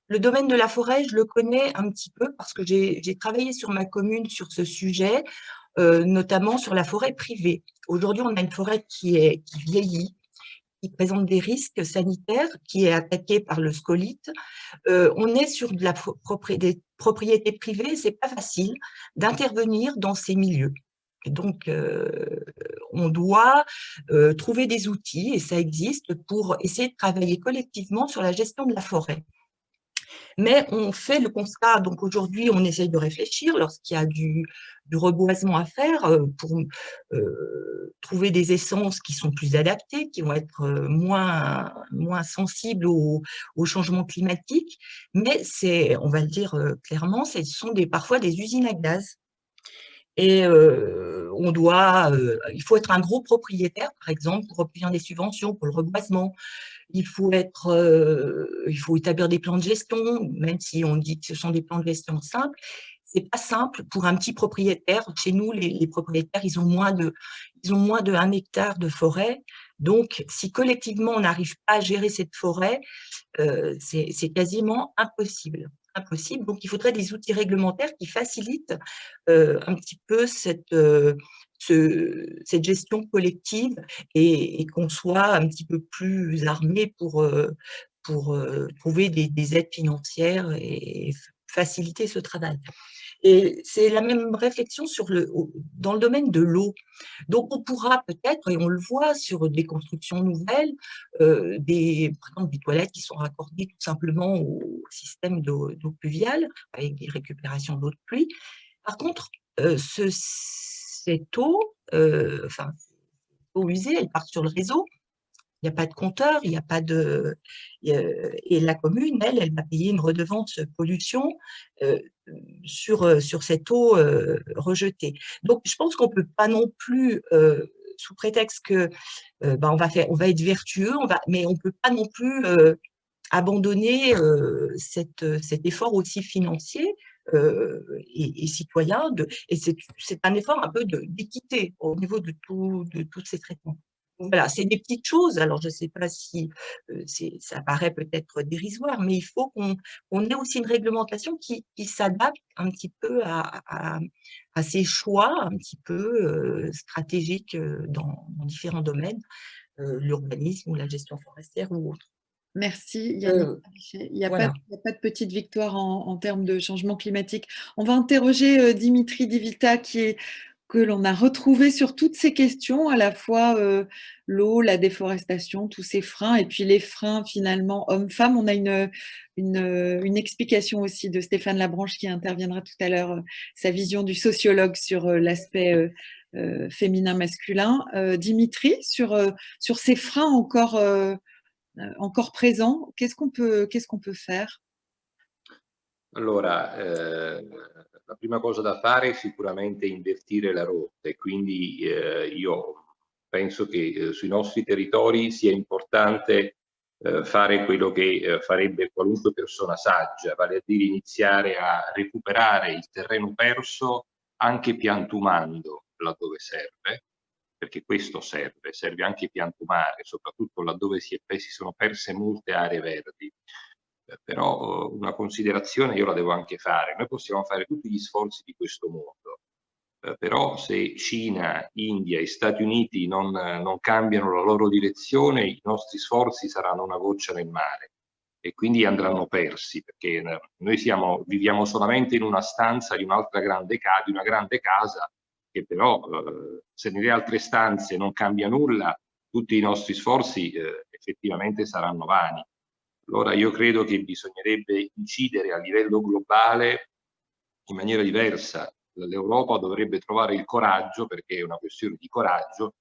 Le domaine de la forêt, je le connais un petit peu parce que j'ai travaillé sur ma commune sur ce sujet, notamment sur la forêt privée. Aujourd'hui, on a une forêt qui vieillit, qui présente des risques sanitaires, qui est attaquée par le scolite. On est sur de la propriété privée, c'est pas facile d'intervenir dans ces milieux. Donc, on doit trouver des outils, et ça existe, pour essayer de travailler collectivement sur la gestion de la forêt. Mais on fait le constat, donc aujourd'hui, on essaye de réfléchir lorsqu'il y a du reboisement à faire pour trouver des essences qui sont plus adaptées, qui vont être moins sensibles au changement climatique. Mais on va le dire clairement, ce sont parfois des usines à gaz. Et il faut être un gros propriétaire, par exemple, pour obtenir des subventions pour le reboisement. Il faut établir des plans de gestion, même si on dit que ce sont des plans de gestion simples. C'est pas simple pour un petit propriétaire. Chez nous, les propriétaires, ils ont moins de 1 hectare de forêt. Donc, si collectivement, on n'arrive pas à gérer cette forêt, c'est quasiment impossible. Donc, il faudrait des outils réglementaires qui facilitent un petit peu cette gestion collective et qu'on soit un petit peu plus armé pour trouver des aides financières et faciliter ce travail. Et c'est la même réflexion dans le domaine de l'eau. Donc, on pourra peut-être, et on le voit sur des constructions nouvelles, par exemple des toilettes qui sont raccordées tout simplement au système d'eau pluviale, avec des récupérations d'eau de pluie. Par contre, cette eau, eau usée, elle part sur le réseau. Il n'y a pas de compteur, il n'y a pas de… et la commune, elle va payer une redevance pollution sur cette eau rejetée. Donc, je pense qu'on ne peut pas non plus, sous prétexte que on va être vertueux, mais on ne peut pas non plus abandonner cet effort aussi financier et citoyen. Et c'est un effort un peu d'équité au niveau de tous ces traitements. Voilà, c'est des petites choses. Alors, je ne sais pas si ça paraît peut-être dérisoire, mais il faut qu'on ait aussi une réglementation qui s'adapte un petit peu à ces choix un petit peu stratégiques dans différents domaines, l'urbanisme ou la gestion forestière ou autre. Merci Yannick. Il n'y a pas de petite victoire en termes de changement climatique. On va interroger Dimitri Divita que l'on a retrouvé sur toutes ces questions, à la fois l'eau, la déforestation, tous ces freins, et puis les freins finalement hommes-femmes. On a une explication aussi de Stéphane Labranche qui interviendra tout à l'heure, sa vision du sociologue sur l'aspect féminin-masculin. Dimitri, sur ces freins encore présents, qu'est-ce qu'on peut faire? Allora, la prima cosa da fare è sicuramente invertire la rotta e quindi io penso che sui nostri territori sia importante fare quello che farebbe qualunque persona saggia, vale a dire iniziare a recuperare il terreno perso anche piantumando laddove serve, perché questo serve anche piantumare, soprattutto laddove si sono perse molte aree verdi. Però una considerazione io la devo anche fare. Noi possiamo fare tutti gli sforzi di questo mondo, però se Cina, India e Stati Uniti non cambiano la loro direzione, i nostri sforzi saranno una goccia nel mare e quindi andranno persi, perché noi viviamo solamente in una stanza di una grande casa, che però se nelle altre stanze non cambia nulla, tutti i nostri sforzi effettivamente saranno vani. Allora io credo che bisognerebbe incidere a livello globale in maniera diversa. L'Europa dovrebbe trovare il coraggio, perché è una questione di coraggio,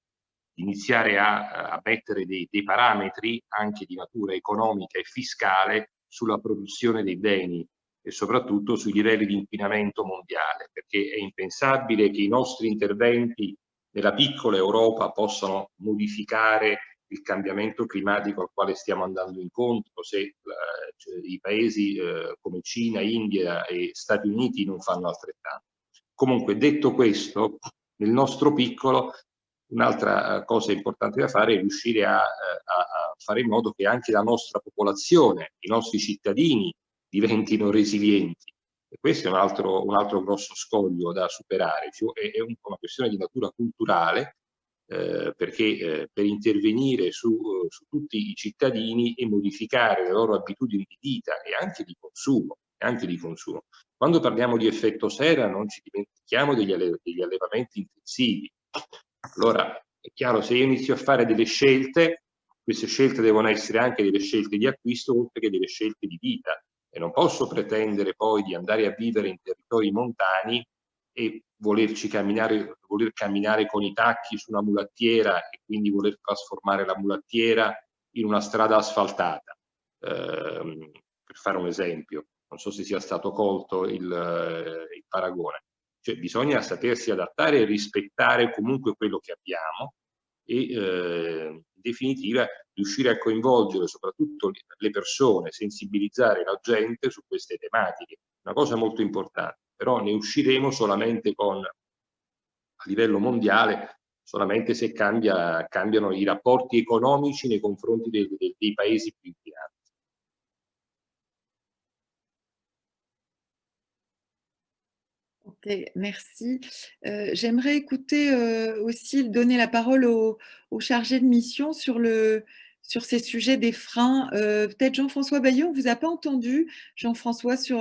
di iniziare a mettere dei parametri anche di natura economica e fiscale sulla produzione dei beni e soprattutto sui livelli di inquinamento mondiale, perché è impensabile che i nostri interventi nella piccola Europa possano modificare il cambiamento climatico al quale stiamo andando incontro se i paesi come Cina, India e Stati Uniti non fanno altrettanto. Comunque, detto questo, nel nostro piccolo Un'altra cosa importante da fare è riuscire a fare in modo che anche la nostra popolazione, i nostri cittadini diventino resilienti. E questo è un altro grosso scoglio da superare. È una questione di natura culturale, perché per intervenire su tutti i cittadini e modificare le loro abitudini di vita e anche di consumo. Quando parliamo di effetto sera non ci dimentichiamo degli allevamenti intensivi. Allora è chiaro, se io inizio a fare delle scelte, queste scelte devono essere anche delle scelte di acquisto oltre che delle scelte di vita, e non posso pretendere poi di andare a vivere in territori montani e voler camminare con i tacchi su una mulattiera e quindi voler trasformare la mulattiera in una strada asfaltata, per fare un esempio. Non so se sia stato colto il paragone. Cioè, bisogna sapersi adattare e rispettare comunque quello che abbiamo e in definitiva riuscire a coinvolgere soprattutto le persone, sensibilizzare la gente su queste tematiche. Una cosa molto importante, però ne usciremo solamente a livello mondiale, solamente se cambiano i rapporti economici nei confronti dei paesi più inquinati. Ok, merci. J'aimerais écouter aussi, donner la parole au chargé de mission sur ces sujets des freins. Peut-être Jean-François Bayeux, on ne vous a pas entendu, Jean-François, sur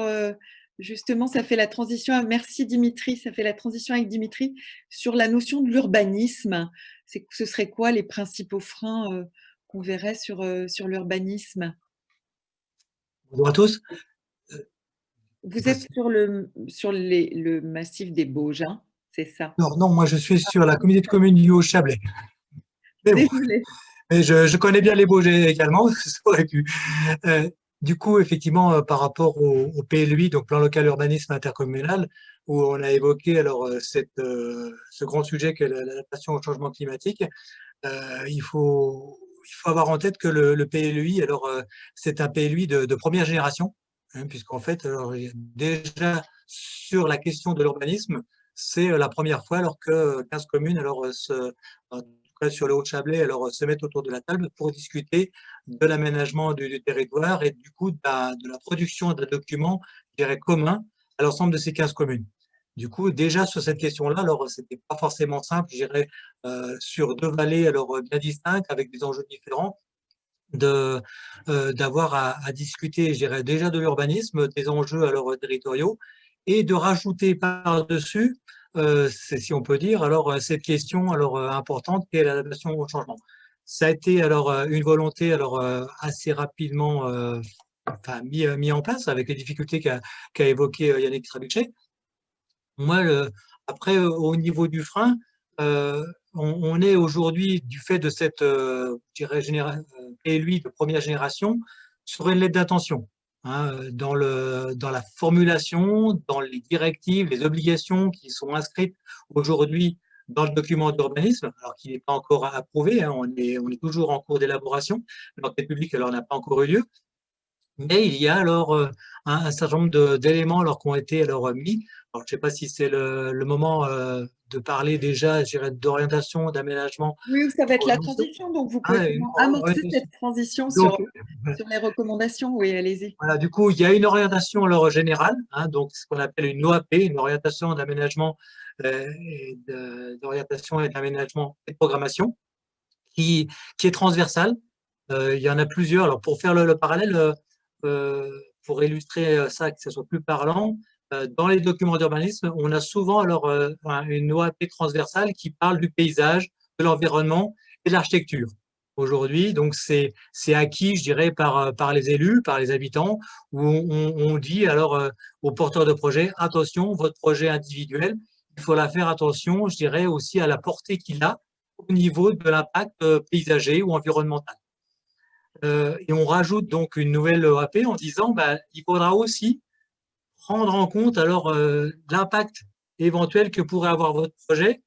justement, ça fait la transition, merci Dimitri, ça fait la transition avec Dimitri, sur la notion de l'urbanisme. Ce serait quoi les principaux freins qu'on verrait sur l'urbanisme? Bonjour à tous. Vous êtes sur le massif des Bauges, hein, c'est ça? Non, moi je suis sur la communauté de communes du Haut-Chablais. Désolée. Mais je connais bien les Baugés également, ça aurait pu. Du coup, effectivement, par rapport au PLUI, donc plan local urbanisme intercommunal, où on a évoqué alors ce grand sujet qu'est l'adaptation au changement climatique, il faut avoir en tête que le PLUI, alors c'est un PLUI de première génération, hein, puisqu'en fait, alors, déjà sur la question de l'urbanisme, c'est la première fois alors que 15 communes alors sur le Haut-Chablais, alors se mettent autour de la table pour discuter de l'aménagement du territoire et du coup de la production d'un document, je dirais, commun à l'ensemble de ces 15 communes. Du coup, déjà sur cette question-là, alors c'était pas forcément simple, je dirais, sur deux vallées alors bien distinctes avec des enjeux différents, d'avoir à discuter, je dirais, déjà de l'urbanisme, des enjeux alors territoriaux, et de rajouter par-dessus, si on peut dire, alors cette question alors importante qui est l'adaptation au changement. Ça a été alors une volonté alors assez rapidement enfin, mis en place avec les difficultés qu'a évoqué Yannick Trabuchet. Moi, après, au niveau du frein, on est aujourd'hui, du fait de cette je dirais, PLUI de première génération, sur une lettre d'intention. Hein, dans la formulation, dans les directives, les obligations qui sont inscrites aujourd'hui dans le document d'urbanisme, alors qu'il n'est pas encore approuvé, hein, on est toujours en cours d'élaboration, l'enquête publique alors n'a pas encore eu lieu, mais il y a alors un certain nombre d'éléments alors qui ont été alors mis. Alors, je ne sais pas si c'est le moment de parler déjà, je dirais, d'orientation, d'aménagement. Oui, ça va être la transition, donc vous pouvez amorcer cette transition sur les recommandations. Oui, allez-y. Voilà, du coup, il y a une orientation alors générale, hein, donc ce qu'on appelle une OAP, une orientation d'aménagement d'orientation et d'aménagement et de programmation, qui est transversale. Il y en a plusieurs. Alors, pour faire le parallèle, pour illustrer ça, que ce soit plus parlant, dans les documents d'urbanisme, on a souvent alors une OAP transversale qui parle du paysage, de l'environnement et de l'architecture. Aujourd'hui, donc c'est acquis, je dirais, par les élus, par les habitants, où on dit alors aux porteurs de projets, attention, votre projet individuel, il faut la faire attention, je dirais, aussi à la portée qu'il a au niveau de l'impact paysager ou environnemental. Et on rajoute donc une nouvelle OAP en disant il faudra aussi prendre en compte alors l'impact éventuel que pourrait avoir votre projet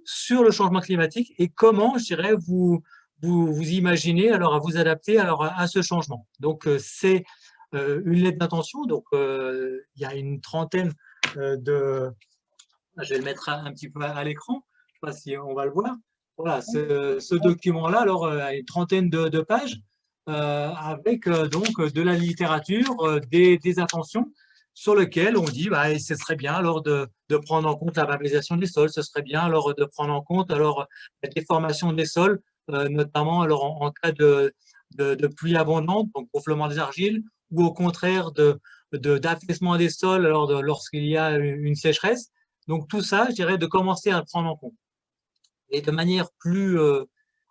sur le changement climatique et comment, je dirais, vous imaginez alors à vous adapter alors à ce changement. Donc c'est une lettre d'intention. Donc il y a une trentaine je vais le mettre un petit peu à l'écran. Je ne sais pas si on va le voir. Voilà, ce document-là, alors, a une trentaine de pages, avec donc de la littérature, des intentions sur lesquelles on dit bah, ce serait bien alors de prendre en compte la valorisation des sols, ce serait bien alors de prendre en compte alors la déformation des sols, notamment alors en cas de pluie abondante, donc gonflement des argiles, ou au contraire d'affaissement des sols alors lorsqu'il y a une sécheresse. Donc tout ça, je dirais, de commencer à le prendre en compte. Et de manière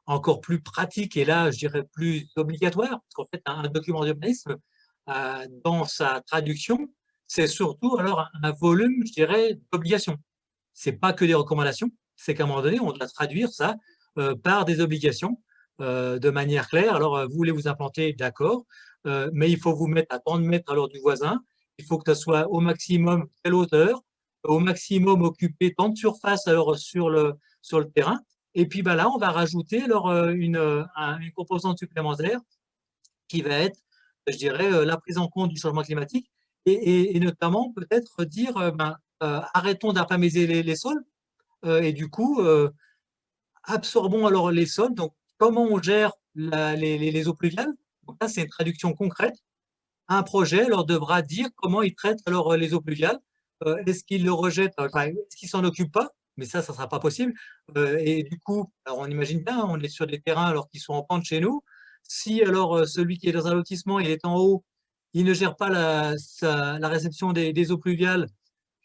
encore plus pratique, et là, je dirais plus obligatoire, parce qu'en fait, un document d'urbanisme, dans sa traduction, c'est surtout alors un volume, je dirais, d'obligations. Ce n'est pas que des recommandations, c'est qu'à un moment donné, on doit traduire ça par des obligations de manière claire. Alors, vous voulez vous implanter, d'accord, mais il faut vous mettre à tant de mètres alors du voisin, il faut que ça soit au maximum telle hauteur, au maximum occuper tant de surface alors sur le terrain. Et puis là, on va rajouter alors une composante supplémentaire qui va être, je dirais, la prise en compte du changement climatique et notamment peut-être dire arrêtons d'affamiser les sols et du coup absorbons alors les sols. Donc, comment on gère les eaux pluviales? Donc là, c'est une traduction concrète. Un projet leur devra dire comment il traite alors les eaux pluviales. Est-ce qu'il le rejette, est-ce qu'il s'en occupe pas? Mais ça ne sera pas possible. Et du coup, alors on imagine bien, on est sur des terrains alors qui sont en pente chez nous. Si alors celui qui est dans un lotissement, il est en haut, il ne gère pas la réception des eaux pluviales,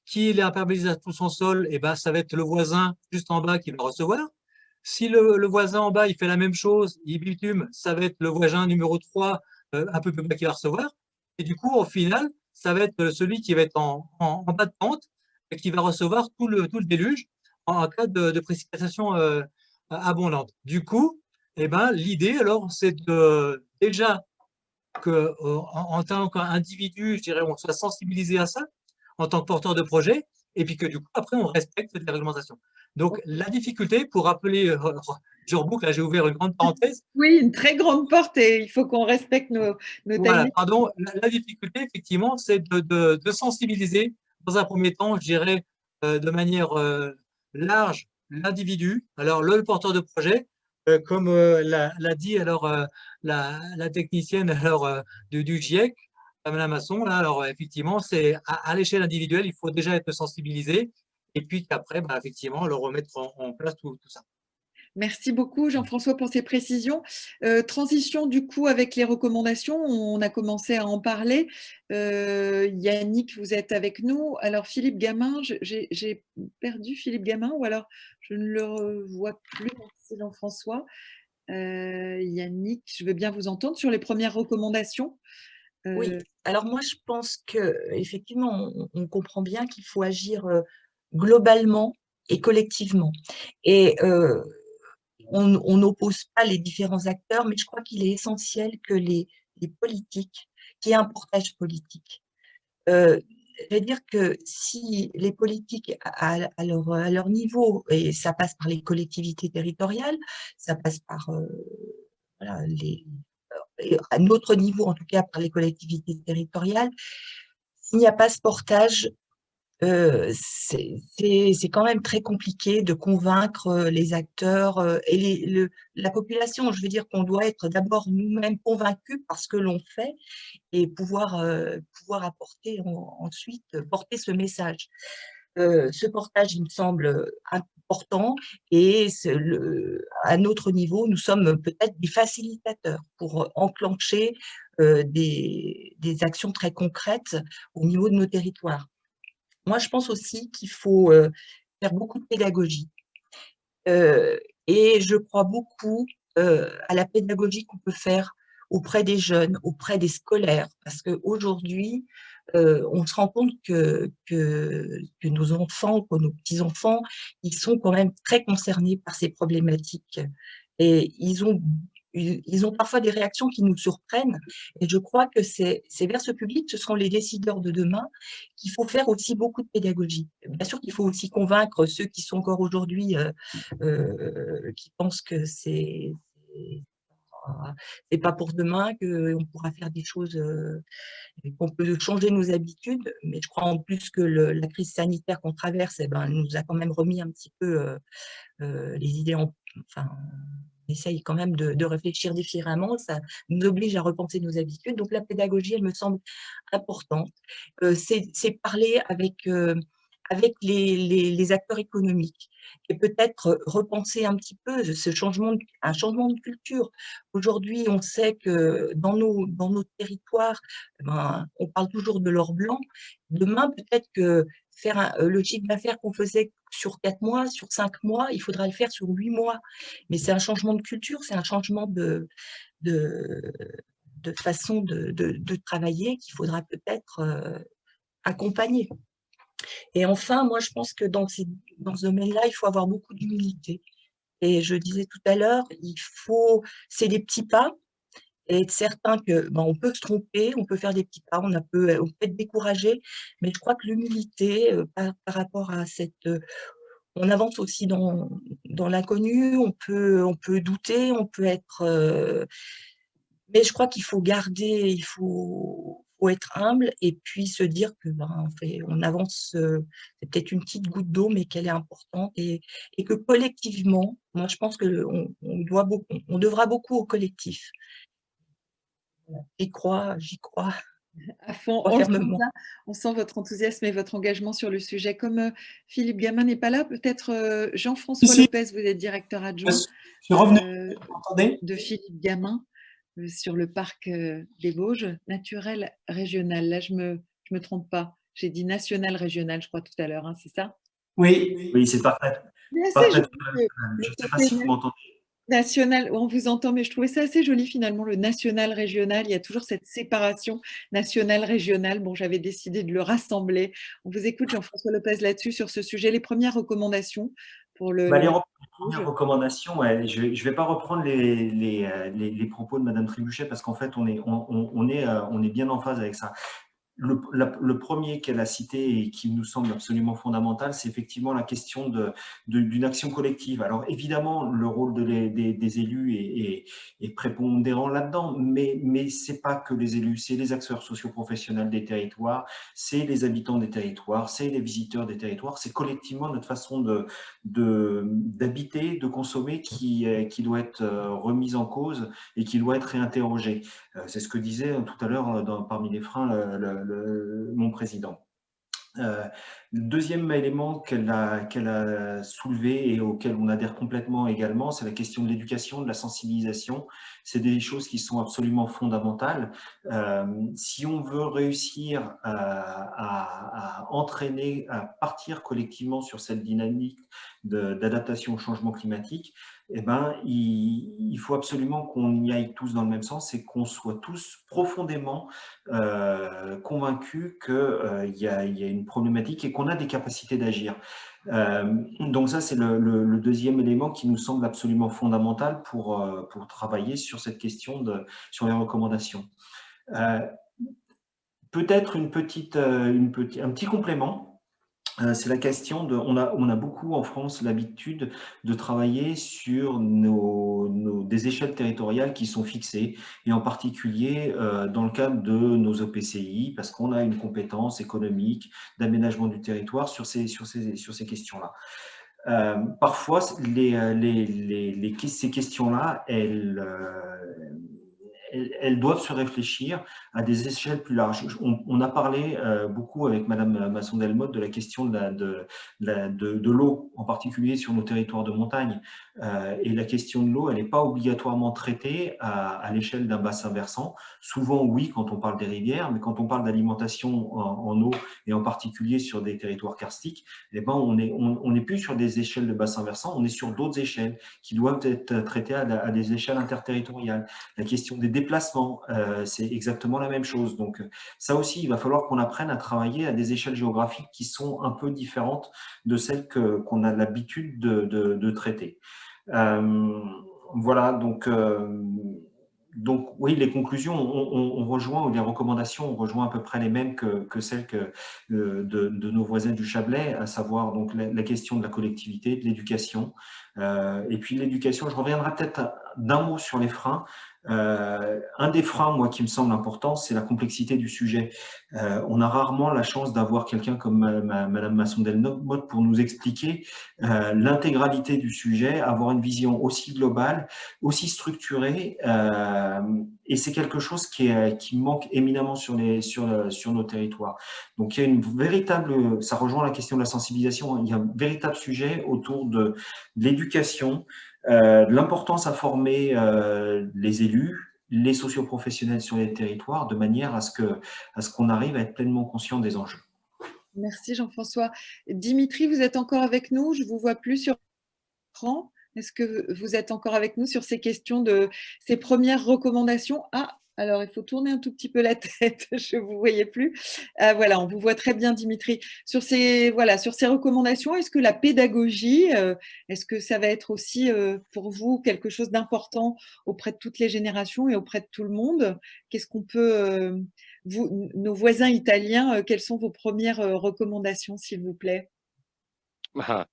qu'il imperméabilise à tout son sol, et ben ça va être le voisin juste en bas qui va recevoir. Si le voisin en bas, il fait la même chose, il bitume, ça va être le voisin numéro 3, un peu plus bas qui va recevoir. Et du coup, au final, ça va être celui qui va être en bas de pente et qui va recevoir tout le déluge en cas de précipitation abondante. Du coup, eh ben, l'idée, alors, c'est déjà que en tant qu'individu, je dirais, on soit sensibilisé à ça en tant que porteur de projet, et puis que du coup, après, on respecte les réglementations. Donc, la difficulté, pour rappeler, je reboucle, là, j'ai ouvert une grande parenthèse. Oui, une très grande porte, et il faut qu'on respecte nos Voilà, timings. pardon, la difficulté, effectivement, c'est de sensibiliser, dans un premier temps, je dirais, de manière large, l'individu, alors le porteur de projet, comme l'a dit alors la technicienne alors, du GIEC, Madame Masson, là, alors effectivement, c'est à l'échelle individuelle, il faut déjà être sensibilisé, et puis qu'après, effectivement, le remettre en place tout ça. Merci beaucoup Jean-François pour ces précisions. Transition du coup avec les recommandations, on a commencé à en parler. Yannick, vous êtes avec nous. Alors Philippe Gamin, j'ai perdu Philippe Gamin ou alors je ne le vois plus. Merci Jean-François. Yannick, je veux bien vous entendre sur les premières recommandations. Oui, alors moi je pense qu'effectivement on comprend bien qu'il faut agir globalement et collectivement. Et on n'oppose pas les différents acteurs, mais je crois qu'il est essentiel que les politiques, qu'il y ait un portage politique. C'est-à-dire que si les politiques à leur niveau, et ça passe par les collectivités territoriales, ça passe par voilà, à notre niveau, en tout cas par les collectivités territoriales, s'il n'y a pas ce portage, c'est quand même très compliqué de convaincre les acteurs et la population. Je veux dire qu'on doit être d'abord nous-mêmes convaincus par ce que l'on fait et pouvoir apporter ensuite, porter ce message. Ce portage, il me semble important et à notre niveau, nous sommes peut-être des facilitateurs pour enclencher des actions très concrètes au niveau de nos territoires. Moi, je pense aussi qu'il faut faire beaucoup de pédagogie. Et je crois beaucoup à la pédagogie qu'on peut faire auprès des jeunes, auprès des scolaires, parce qu'aujourd'hui, on se rend compte que nos enfants, que nos petits-enfants, ils sont quand même très concernés par ces problématiques. Et ils ont parfois des réactions qui nous surprennent. Et je crois que c'est vers ce public, ce seront les décideurs de demain, qu'il faut faire aussi beaucoup de pédagogie. Bien sûr qu'il faut aussi convaincre ceux qui sont encore aujourd'hui, qui pensent que c'est pas pour demain qu'on pourra faire des choses, qu'on peut changer nos habitudes, mais je crois en plus que la crise sanitaire qu'on traverse, nous a quand même remis un petit peu les idées enfin, on essaye quand même de réfléchir différemment, ça nous oblige à repenser nos habitudes. Donc la pédagogie, elle me semble importante. C'est parler avec les acteurs économiques et peut-être repenser un petit peu un changement de culture. Aujourd'hui, on sait que dans nos territoires, on parle toujours de l'or blanc. Demain, peut-être que faire le chiffre d'affaires qu'on faisait sur 4 mois, sur 5 mois, il faudra le faire sur 8 mois. Mais c'est un changement de culture, c'est un changement de façon de travailler qu'il faudra peut-être accompagner. Et enfin, moi, je pense que dans ce domaine-là, il faut avoir beaucoup d'humilité. Et je disais tout à l'heure, c'est des petits pas, et être certain que on peut se tromper, on peut faire des petits pas, on peut être découragé, mais je crois que l'humilité par rapport à on avance aussi dans l'inconnu, on peut douter, on peut être... mais je crois qu'il faut garder, faut être humble et puis se dire que on avance, c'est peut-être une petite goutte d'eau, mais qu'elle est importante et que collectivement, moi je pense qu'on devra beaucoup au collectif. J'y crois à fond. fermement. On sent votre enthousiasme et votre engagement sur le sujet. Comme Philippe Gamin n'est pas là, peut-être Jean-François Lopez, vous êtes directeur adjoint de Philippe Gamin sur le parc des Vosges, naturel régional. Là, je me trompe pas. J'ai dit national régional, je crois, tout à l'heure, hein, c'est ça? Oui, c'est parfait. Je ne sais pas si vous m'entendez. National, on vous entend, mais je trouvais ça assez joli finalement, le national régional. Il y a toujours cette séparation national-régional. Bon, j'avais décidé de le rassembler. On vous écoute, Jean-François Lopez, là-dessus, sur ce sujet. Les premières recommandations pour le... Les premières recommandations, je ne vais pas reprendre les propos de Madame Trébuchet parce qu'en fait, on est bien en phase avec ça. Le premier qu'elle a cité et qui nous semble absolument fondamental, c'est effectivement la question d'une action collective. Alors évidemment, le rôle des élus est prépondérant là-dedans, mais ce n'est pas que les élus, c'est les acteurs socioprofessionnels des territoires, c'est les habitants des territoires, c'est les visiteurs des territoires, c'est collectivement notre façon d'habiter, de consommer qui doit être remise en cause et qui doit être réinterrogée. C'est ce que disait tout à l'heure parmi les freins mon président. Le deuxième élément qu'elle a soulevé et auquel on adhère complètement également, c'est la question de l'éducation, de la sensibilisation. C'est des choses qui sont absolument fondamentales. Si on veut réussir à entraîner, à partir collectivement sur cette dynamique d'adaptation au changement climatique, il faut absolument qu'on y aille tous dans le même sens et qu'on soit tous profondément convaincus qu'il y a une problématique et qu'on a des capacités d'agir. Donc ça, c'est le deuxième élément qui nous semble absolument fondamental pour travailler sur cette question sur les recommandations. Peut-être un petit complément. C'est la question on a beaucoup en France l'habitude de travailler sur des échelles territoriales qui sont fixées, et en particulier dans le cadre de nos EPCI, parce qu'on a une compétence économique d'aménagement du territoire sur ces questions-là. Parfois, ces questions-là, elles doivent se réfléchir à des échelles plus larges. On a parlé beaucoup avec Madame Masson-Delmotte de la question de l'eau, en particulier sur nos territoires de montagne. Et la question de l'eau, elle n'est pas obligatoirement traitée à l'échelle d'un bassin versant. Souvent, oui, quand on parle des rivières, mais quand on parle d'alimentation en eau, et en particulier sur des territoires karstiques, on n'est plus sur des échelles de bassin versant, on est sur d'autres échelles qui doivent être traitées à des échelles interterritoriales. La question des déplacements, c'est exactement la même chose. Donc ça aussi, il va falloir qu'on apprenne à travailler à des échelles géographiques qui sont un peu différentes de celles qu'on a l'habitude de traiter. Voilà, donc oui, les conclusions, on rejoint, ou les recommandations, on rejoint à peu près les mêmes que celles de nos voisins du Chablais, à savoir donc la question de la collectivité, de l'éducation. Et puis l'éducation, je reviendrai peut-être d'un mot sur les freins. Un des freins, moi, qui me semble important, c'est la complexité du sujet. On a rarement la chance d'avoir quelqu'un comme Madame Masson-Delmotte pour nous expliquer l'intégralité du sujet, avoir une vision aussi globale, aussi structurée, et c'est quelque chose qui manque éminemment sur nos territoires. Donc, il y a une véritable, ça rejoint la question de la sensibilisation, il y a un véritable sujet autour de l'éducation, de l'importance à former les élus, les socioprofessionnels sur les territoires, de manière à ce qu'on arrive à être pleinement conscient des enjeux. Merci Jean-François. Dimitri, vous êtes encore avec nous? Je ne vous vois plus sur l'écran. Est-ce que vous êtes encore avec nous sur ces questions de ces premières recommandations? Ah, alors il faut tourner un tout petit peu la tête, je ne vous voyais plus. Voilà, on vous voit très bien Dimitri. Sur ces recommandations, est-ce que la pédagogie, est-ce que ça va être aussi pour vous quelque chose d'important auprès de toutes les générations et auprès de tout le monde? Qu'est-ce qu'on peut, nos voisins italiens, quelles sont vos premières recommandations, s'il vous plaît? Ma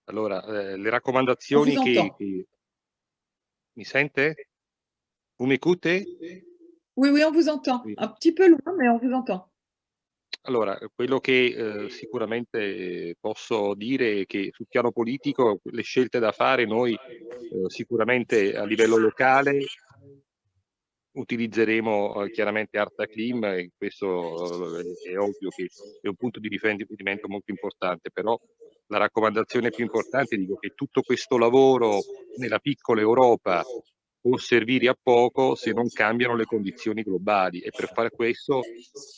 allora, le raccomandazioni On vous entend. Mi sente? Vous m'écoutez? Oui, oui, on vous entend. Oui. Un petit peu loin, mais on vous entend. Allora, quello che sicuramente posso dire è che sul piano politico le scelte da fare noi sicuramente a livello locale utilizzeremo chiaramente Artaclim, e questo è ovvio che è un punto di riferimento molto importante, però la raccomandazione più importante, dico, che tutto questo lavoro nella piccola Europa può servire a poco se non cambiano le condizioni globali, e per fare questo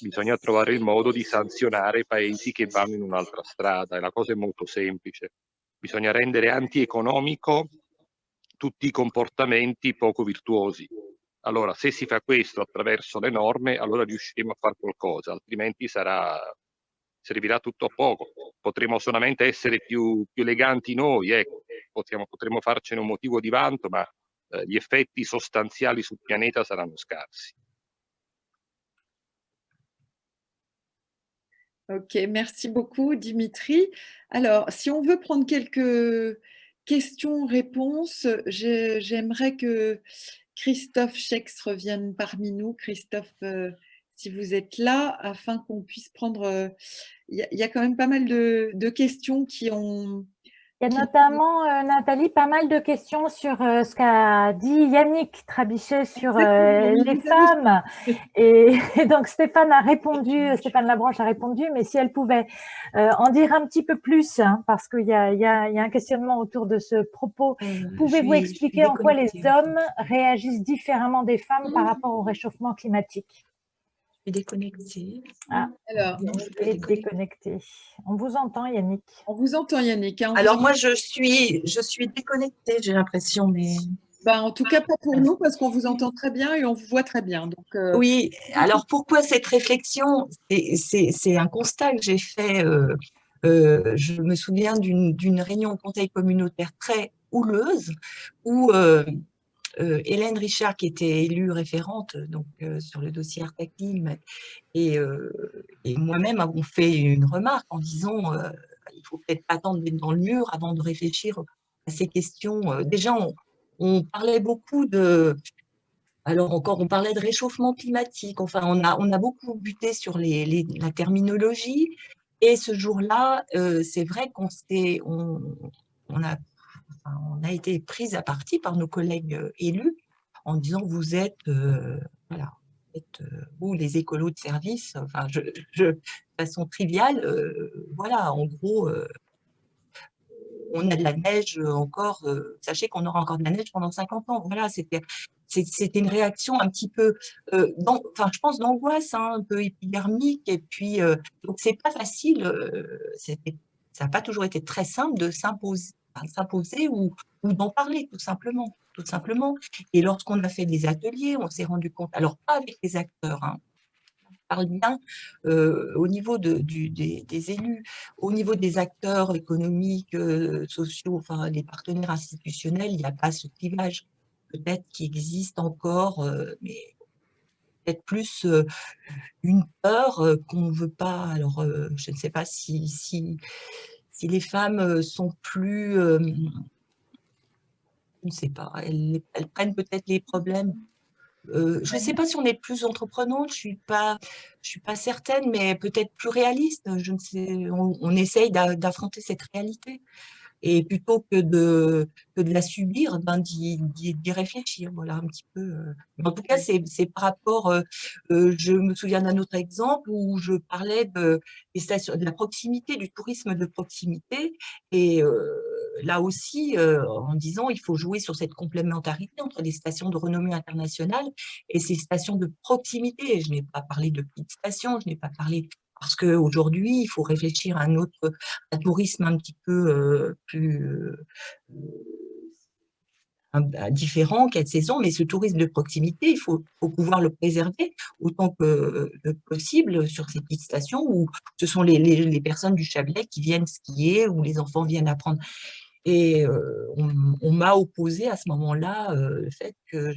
bisogna trovare il modo di sanzionare i paesi che vanno in un'altra strada, e la cosa è molto semplice. Bisogna rendere antieconomico tutti i comportamenti poco virtuosi. Allora, se si fa questo attraverso le norme, allora riusciremo a fare qualcosa, altrimenti servirà tutto a poco. Potremo solamente essere più eleganti noi, ecco. Potremo farcene un motivo di vanto, ma gli effetti sostanziali sul pianeta saranno scarsi. Ok, merci beaucoup Dimitri. Alors, si on veut prendre quelques questions-réponses, j'aimerais que Christophe Schex revienne parmi nous. Christophe, si vous êtes là, afin qu'on puisse prendre... Il y a quand même pas mal de questions qui ont... Il y a notamment, Nathalie, pas mal de questions sur ce qu'a dit Yannick Trabichet sur les femmes. Et donc, Stéphane Labranche a répondu, mais si elle pouvait en dire un petit peu plus, hein, parce qu'il y a un questionnement autour de ce propos. Pouvez-vous expliquer en quoi les hommes réagissent différemment des femmes par rapport au réchauffement climatique? Déconnecté. Ah, alors, on est déconnecté. On vous entend, Yannick. On vous entend, Yannick. Hein, alors, moi, je suis déconnectée, j'ai l'impression, mais... Ben, en tout cas, pas pour nous, parce qu'on vous entend très bien et on vous voit très bien. Donc, oui, alors pourquoi cette réflexion? C'est un constat que j'ai fait. Je me souviens d'une réunion de conseil communautaire très houleuse où Hélène Richard, qui était élue référente donc, sur le dossier Artaclim, et moi-même avons fait une remarque en disant il faut peut-être pas attendre d'être dans le mur avant de réfléchir à ces questions. Déjà, on parlait beaucoup de... Alors encore, on parlait de réchauffement climatique. Enfin, on a beaucoup buté sur la terminologie. Et ce jour-là, c'est vrai qu'on a été prise à partie par nos collègues élus en disant vous êtes, voilà, vous les écolos de service, enfin, de façon triviale, voilà, en gros, on a de la neige encore, sachez qu'on aura encore de la neige pendant 50 ans. Voilà, c'était une réaction un petit peu, enfin, je pense d'angoisse, hein, un peu épidermique, et puis, donc c'est pas facile, ça n'a pas toujours été très simple de s'imposer ou d'en parler, tout simplement. Et lorsqu'on a fait des ateliers, on s'est rendu compte, alors pas avec les acteurs, hein, on parle bien au niveau des élus, au niveau des acteurs économiques, sociaux, enfin les partenaires institutionnels, il n'y a pas ce clivage peut-être qui existe encore, mais peut-être plus une peur qu'on ne veut pas. Alors, je ne sais pas si les femmes sont plus... je ne sais pas, elles prennent peut-être les problèmes je ne sais pas si on est plus entreprenante, je suis pas certaine, mais peut-être plus réaliste. Je ne sais, on essaye d'affronter cette réalité. Et plutôt que de la subir, ben d'y réfléchir, voilà un petit peu. En tout cas, c'est par rapport, je me souviens d'un autre exemple où je parlais des stations, de la proximité, du tourisme de proximité, et là aussi, en disant il faut jouer sur cette complémentarité entre les stations de renommée internationale et ces stations de proximité. Et je n'ai pas parlé de petites stations, je n'ai pas parlé parce qu'aujourd'hui, il faut réfléchir à un tourisme un petit peu plus différent, 4 saisons, mais ce tourisme de proximité, il faut pouvoir le préserver autant que possible sur ces petites stations où ce sont les personnes du Chablais qui viennent skier, où les enfants viennent apprendre. Et on m'a opposé à ce moment-là le fait que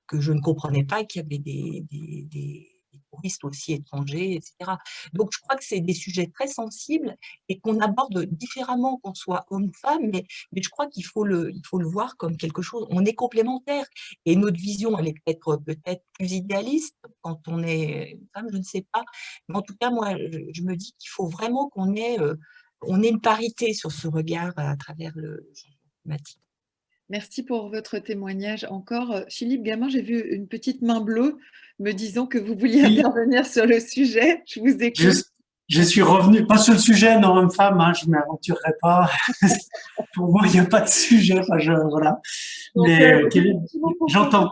que je ne comprenais pas qu'il y avait des touristes aussi étrangers, etc. Donc, je crois que c'est des sujets très sensibles et qu'on aborde différemment, qu'on soit homme ou femme, mais je crois qu'il faut le voir comme quelque chose. On est complémentaires et notre vision, elle est peut-être plus idéaliste quand on est une femme, je ne sais pas. Mais en tout cas, moi, je me dis qu'il faut vraiment qu'on ait une parité sur ce regard à travers le changement climatique. Merci pour votre témoignage encore. Philippe Gamin, j'ai vu une petite main bleue me disant que vous vouliez intervenir sur le sujet. Je vous écoute. Je suis revenu, pas sur le sujet, non, homme-femme, hein, je ne m'aventurerai pas. Pour moi, il n'y a pas de sujet. Enfin, voilà. Donc, mais j'entends.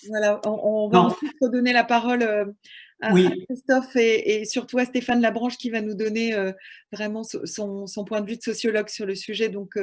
Voilà, on va ensuite redonner la parole à Christophe et surtout à Stéphane Labranche qui va nous donner vraiment son point de vue de sociologue sur le sujet. Donc,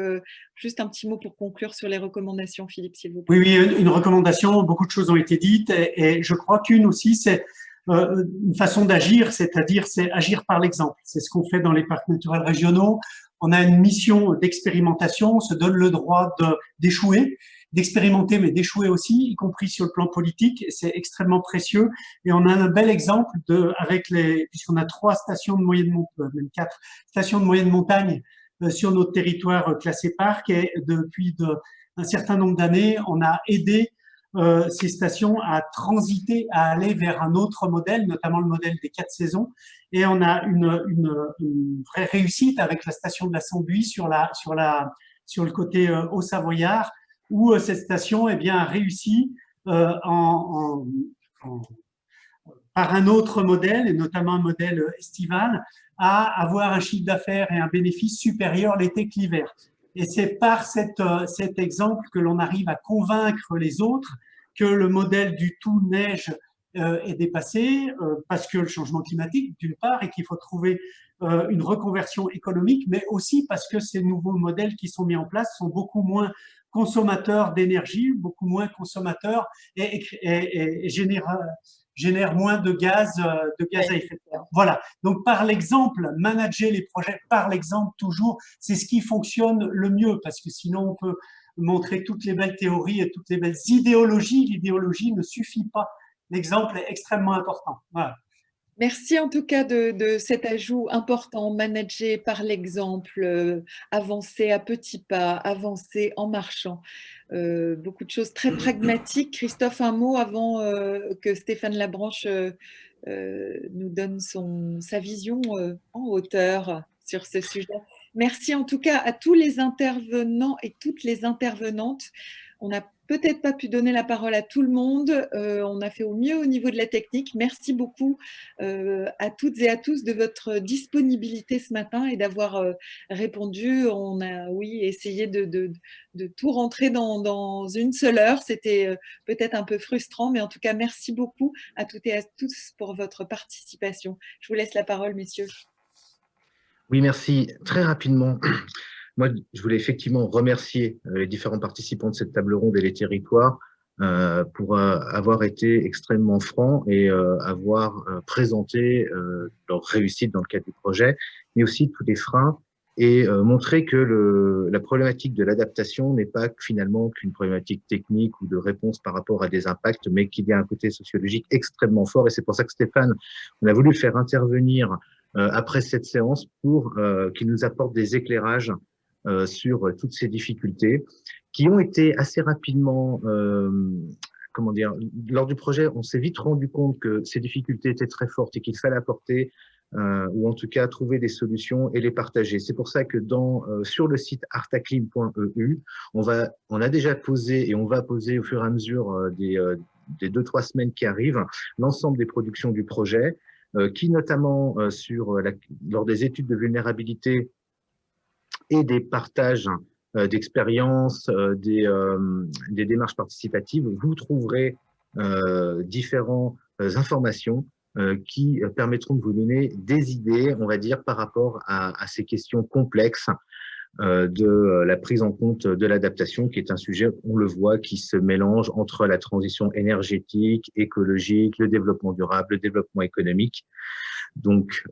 juste un petit mot pour conclure sur les recommandations, Philippe, s'il vous plaît. Oui, une recommandation, beaucoup de choses ont été dites et je crois qu'une aussi, c'est une façon d'agir, c'est-à-dire c'est agir par l'exemple. C'est ce qu'on fait dans les parcs naturels régionaux. On a une mission d'expérimentation, on se donne le droit d'échouer, d'expérimenter, mais d'échouer aussi, y compris sur le plan politique. C'est extrêmement précieux. Et on a un bel exemple puisqu'on a 3 stations de moyenne montagne, même 4 stations de moyenne montagne sur notre territoire classé parc. Et depuis un certain nombre d'années, on a aidé ces stations à transiter, à aller vers un autre modèle, notamment le modèle des 4 saisons. Et on a une vraie réussite avec la station de la Sambuie sur le côté Haut-Savoyard, où cette station a réussi par un autre modèle, et notamment un modèle estival, à avoir un chiffre d'affaires et un bénéfice supérieur l'été que l'hiver. Et c'est par cet exemple que l'on arrive à convaincre les autres que le modèle du tout neige est dépassé, parce que le changement climatique, d'une part, et qu'il faut trouver une reconversion économique, mais aussi parce que ces nouveaux modèles qui sont mis en place sont beaucoup moins consommateurs d'énergie, beaucoup moins consommateurs et génèrent moins de gaz à effet de serre. Voilà. Donc, par l'exemple, manager les projets par l'exemple toujours, c'est ce qui fonctionne le mieux, parce que sinon on peut montrer toutes les belles théories et toutes les belles idéologies. L'idéologie ne suffit pas. L'exemple est extrêmement important. Voilà. Merci en tout cas de cet ajout important, manager par l'exemple, avancer à petits pas, avancer en marchant. Beaucoup de choses très pragmatiques. Christophe, un mot avant que Stéphane Labranche nous donne sa vision en hauteur sur ce sujet. Merci en tout cas à tous les intervenants et toutes les intervenantes. On n'a peut-être pas pu donner la parole à tout le monde. On a fait au mieux au niveau de la technique. Merci beaucoup à toutes et à tous de votre disponibilité ce matin et d'avoir répondu. On a, essayé de tout rentrer dans une seule heure. C'était peut-être un peu frustrant, mais en tout cas, merci beaucoup à toutes et à tous pour votre participation. Je vous laisse la parole, messieurs. Oui, merci. Très rapidement. Moi, je voulais effectivement remercier les différents participants de cette table ronde et les territoires pour avoir été extrêmement francs et avoir présenté leur réussite dans le cadre du projet, mais aussi tous les freins et montrer que la problématique de l'adaptation n'est pas finalement qu'une problématique technique ou de réponse par rapport à des impacts, mais qu'il y a un côté sociologique extrêmement fort. Et c'est pour ça que Stéphane, on a voulu le faire intervenir après cette séance pour qu'il nous apporte des éclairages sur toutes ces difficultés qui ont été assez rapidement comment dire, lors du projet, on s'est vite rendu compte que ces difficultés étaient très fortes et qu'il fallait apporter, ou en tout cas trouver des solutions et les partager. C'est pour ça que sur le site artaclim.eu, on a déjà posé et on va poser au fur et à mesure des 2-3 semaines qui arrivent l'ensemble des productions du projet, qui notamment lors des études de vulnérabilité et des partages d'expériences, des démarches participatives, vous trouverez différentes informations qui permettront de vous donner des idées, on va dire, par rapport à ces questions complexes de la prise en compte de l'adaptation, qui est un sujet, on le voit, qui se mélange entre la transition énergétique, écologique, le développement durable, le développement économique. Donc,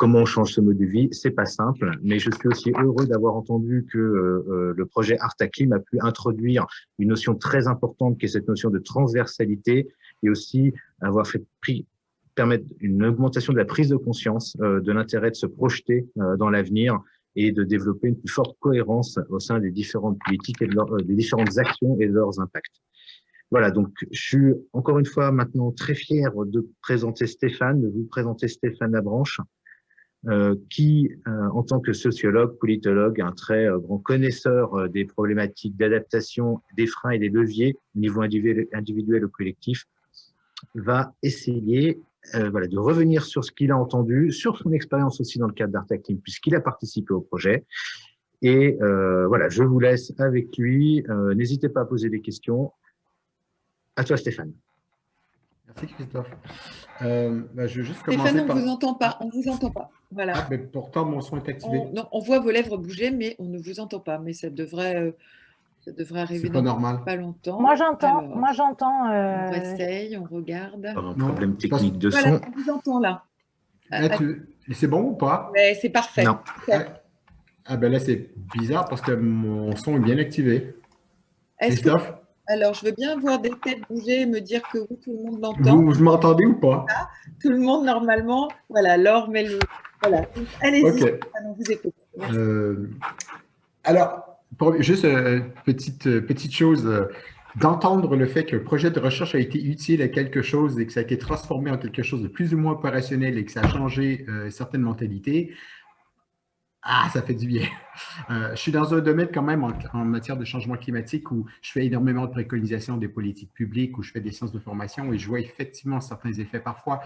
comment on change ce mode de vie, c'est pas simple, mais je suis aussi heureux d'avoir entendu que le projet Artaclim a pu introduire une notion très importante qui est cette notion de transversalité et aussi avoir permettre une augmentation de la prise de conscience de l'intérêt de se projeter dans l'avenir et de développer une plus forte cohérence au sein des différentes politiques et des différentes actions et de leurs impacts. Voilà, donc je suis encore une fois maintenant très fier de vous présenter Stéphane Labranche, qui, en tant que sociologue, politologue, un très grand connaisseur des problématiques d'adaptation, des freins et des leviers au niveau individuel ou collectif, va essayer de revenir sur ce qu'il a entendu, sur son expérience aussi dans le cadre d'Artaclim, puisqu'il a participé au projet. Et voilà, je vous laisse avec lui. N'hésitez pas à poser des questions. À toi, Stéphane. Merci, Christophe. Je vais juste commencer Stéphane, on ne vous entend pas. On vous entend pas. Voilà. Ah, mais pourtant, mon son est activé. On voit vos lèvres bouger, mais on ne vous entend pas. Mais ça devrait arriver dans pas longtemps. Moi, j'entends. On essaye, on regarde. Un problème technique de voilà, son. on vous entend là. C'est bon ou pas? C'est parfait. Non. Ah ben là, c'est bizarre parce que mon son est bien activé. Christophe? Alors, je veux bien voir des têtes bouger et me dire que oui, tout le monde l'entend. Vous m'entendez ou pas? Tout le monde, normalement. Voilà, Laure, mais voilà. Allez-y, okay. On vous écoute. Alors, juste petite chose, d'entendre le fait que le projet de recherche a été utile à quelque chose et que ça a été transformé en quelque chose de plus ou moins opérationnel et que ça a changé certaines mentalités. Ah, ça fait du bien. Je suis dans un domaine quand même en matière de changement climatique où je fais énormément de préconisations des politiques publiques, où je fais des sciences de formation et je vois effectivement certains effets parfois,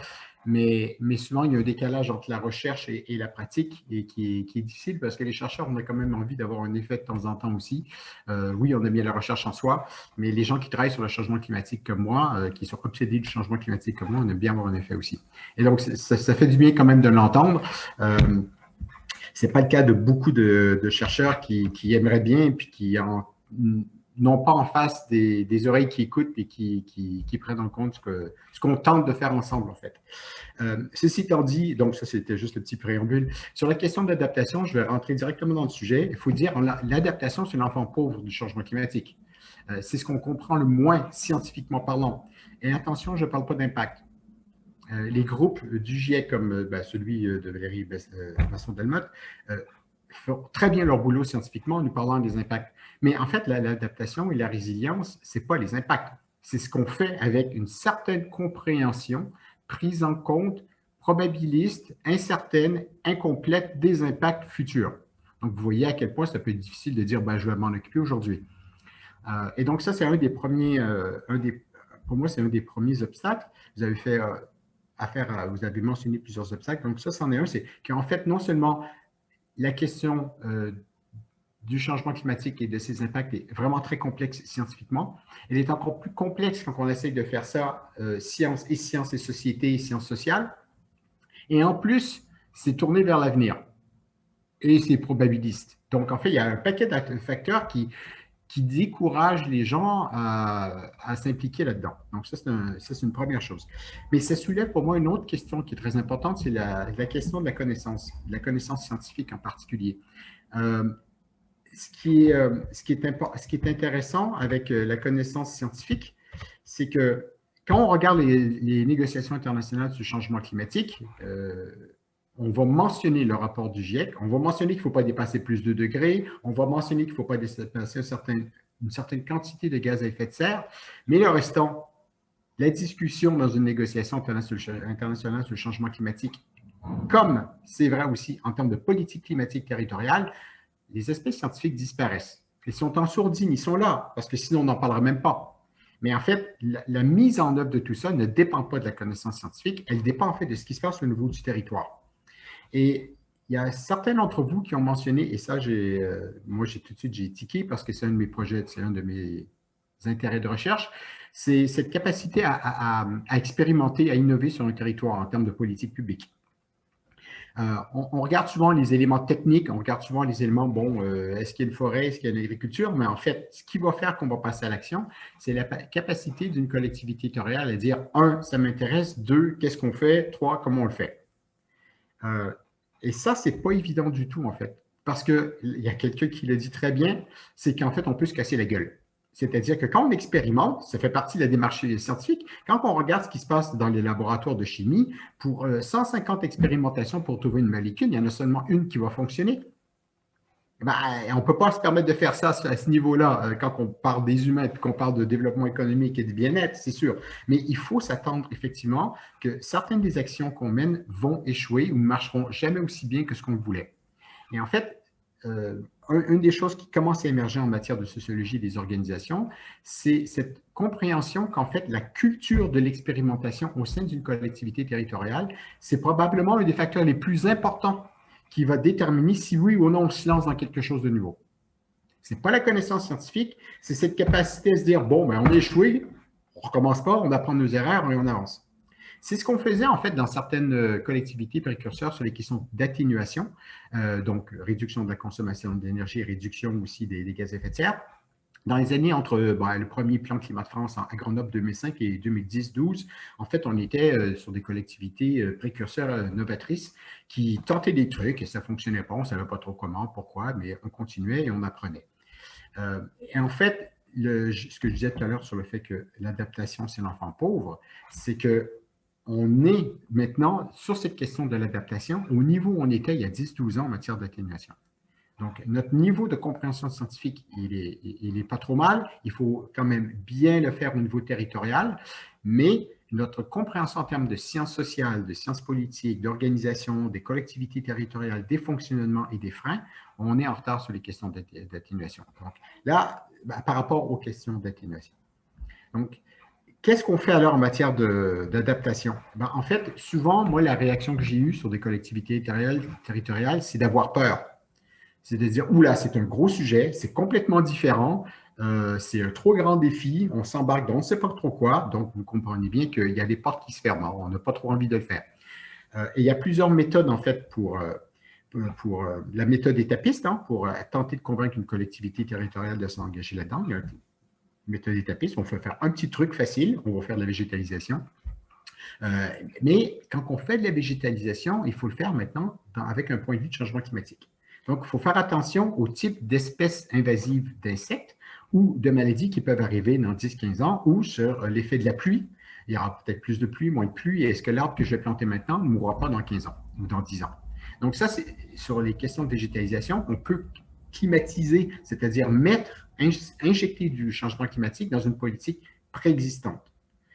mais souvent il y a un décalage entre la recherche et la pratique et qui est difficile parce que les chercheurs, on a quand même envie d'avoir un effet de temps en temps aussi. Oui, on aime bien la recherche en soi, mais les gens qui travaillent sur le changement climatique comme moi, qui sont obsédés du changement climatique comme moi, on aime bien avoir un effet aussi. Et donc, ça fait du bien quand même de l'entendre. Ce n'est pas le cas de beaucoup de chercheurs qui aimeraient bien et puis qui n'ont pas en face des oreilles qui écoutent et qui prennent en compte ce qu'on tente de faire ensemble, en fait. Ceci étant dit, donc ça, c'était juste le petit préambule. Sur la question de l'adaptation, je vais rentrer directement dans le sujet. Il faut dire, l'adaptation, c'est l'enfant pauvre du changement climatique. C'est ce qu'on comprend le moins scientifiquement parlant. Et attention, je ne parle pas d'impact. Les groupes du GIEC, comme celui de Valérie Masson-Delmotte, font très bien leur boulot scientifiquement en nous parlant des impacts. Mais en fait, l'adaptation et la résilience, ce n'est pas les impacts. C'est ce qu'on fait avec une certaine compréhension, prise en compte, probabiliste, incertaine, incomplète des impacts futurs. Donc, vous voyez à quel point ça peut être difficile de dire je vais m'en occuper aujourd'hui. Et donc, ça, c'est un des premiers, pour moi, c'est un des premiers obstacles. Vous avez fait vous avez mentionné plusieurs obstacles. Donc, ça, c'en est un. C'est qu'en fait, non seulement la question du changement climatique et de ses impacts est vraiment très complexe scientifiquement, elle est encore plus complexe quand on essaye de faire ça sciences et société et sciences sociales. Et en plus, c'est tourné vers l'avenir. Et c'est probabiliste. Donc, en fait, il y a un paquet de facteurs qui décourage les gens à s'impliquer là-dedans. Donc, ça, c'est une première chose. Mais ça soulève pour moi une autre question qui est très importante, c'est la question de la connaissance scientifique en particulier. Ce qui est intéressant avec la connaissance scientifique, c'est que quand on regarde les négociations internationales sur le changement climatique, on va mentionner le rapport du GIEC, on va mentionner qu'il ne faut pas dépasser plus de 2 degrés, on va mentionner qu'il ne faut pas dépasser une certaine quantité de gaz à effet de serre, mais le restant, la discussion dans une négociation internationale sur le changement climatique, comme c'est vrai aussi en termes de politique climatique territoriale, les aspects scientifiques disparaissent. Ils sont ensourdis, ils sont là, parce que sinon on n'en parlerait même pas. Mais en fait, la mise en œuvre de tout ça ne dépend pas de la connaissance scientifique, elle dépend en fait de ce qui se passe au niveau du territoire. Et il y a certains d'entre vous qui ont mentionné, et ça, moi, tout de suite, j'ai tiqué parce que c'est un de mes projets, c'est un de mes intérêts de recherche, c'est cette capacité à expérimenter, à innover sur un territoire en termes de politique publique. On regarde souvent les éléments techniques, on regarde souvent les éléments, bon, est-ce qu'il y a une forêt, est-ce qu'il y a une agriculture, mais en fait, ce qui va faire qu'on va passer à l'action, c'est la capacité d'une collectivité territoriale à dire, 1, ça m'intéresse, 2, qu'est-ce qu'on fait, 3, comment on le fait. Et ça, ce n'est pas évident du tout, en fait, parce qu'il y a quelqu'un qui le dit très bien, c'est qu'en fait, on peut se casser la gueule. C'est-à-dire que quand on expérimente, ça fait partie de la démarche scientifique, quand on regarde ce qui se passe dans les laboratoires de chimie, pour 150 expérimentations pour trouver une molécule, il y en a seulement une qui va fonctionner. Ben, on ne peut pas se permettre de faire ça à ce niveau-là quand on parle des humains et qu'on parle de développement économique et de bien-être, c'est sûr. Mais il faut s'attendre effectivement que certaines des actions qu'on mène vont échouer ou ne marcheront jamais aussi bien que ce qu'on voulait. Et en fait, une des choses qui commence à émerger en matière de sociologie des organisations, c'est cette compréhension qu'en fait, la culture de l'expérimentation au sein d'une collectivité territoriale, c'est probablement un des facteurs les plus importants qui va déterminer si oui ou non on se lance dans quelque chose de nouveau. Ce n'est pas la connaissance scientifique, c'est cette capacité à se dire, bon, ben, on a échoué, on ne recommence pas, on apprend nos erreurs et on avance. C'est ce qu'on faisait en fait dans certaines collectivités précurseurs sur les questions d'atténuation, donc réduction de la consommation d'énergie, réduction aussi des gaz à effet de serre. Dans les années entre le premier plan Climat de France à Grenoble 2005 et 2010-12, en fait, on était sur des collectivités précurseurs novatrices qui tentaient des trucs et ça ne fonctionnait pas, on ne savait pas trop comment, pourquoi, mais on continuait et on apprenait. Et en fait, ce que je disais tout à l'heure sur le fait que l'adaptation, c'est l'enfant pauvre, c'est que on est maintenant sur cette question de l'adaptation au niveau où on était il y a 10-12 ans en matière d'atténuation. Donc, notre niveau de compréhension scientifique, il est pas trop mal. Il faut quand même bien le faire au niveau territorial, mais notre compréhension en termes de sciences sociales, de sciences politiques, d'organisation, des collectivités territoriales, des fonctionnements et des freins, on est en retard sur les questions d'atténuation. Donc, là, par rapport aux questions d'atténuation. Donc, qu'est-ce qu'on fait alors en matière d'adaptation? En fait, souvent, moi, la réaction que j'ai eue sur des collectivités territoriales, c'est d'avoir peur. C'est de dire, oula, c'est un gros sujet, c'est complètement différent, c'est un trop grand défi, on s'embarque dans on ne sait pas trop quoi, donc vous comprenez bien qu'il y a des portes qui se ferment, on n'a pas trop envie de le faire. Et il y a plusieurs méthodes, en fait, pour la méthode étapiste, hein, pour tenter de convaincre une collectivité territoriale de s'engager là-dedans. Il y a une méthode étapiste, on fait faire un petit truc facile, on va faire de la végétalisation. Mais quand on fait de la végétalisation, il faut le faire maintenant avec un point de vue de changement climatique. Donc, il faut faire attention au type d'espèces invasives d'insectes ou de maladies qui peuvent arriver dans 10-15 ans ou sur l'effet de la pluie. Il y aura peut-être plus de pluie, moins de pluie. Et est-ce que l'arbre que je vais planter maintenant ne mourra pas dans 15 ans ou dans 10 ans? Donc, ça, c'est sur les questions de végétalisation. On peut climatiser, c'est-à-dire injecter du changement climatique dans une politique préexistante.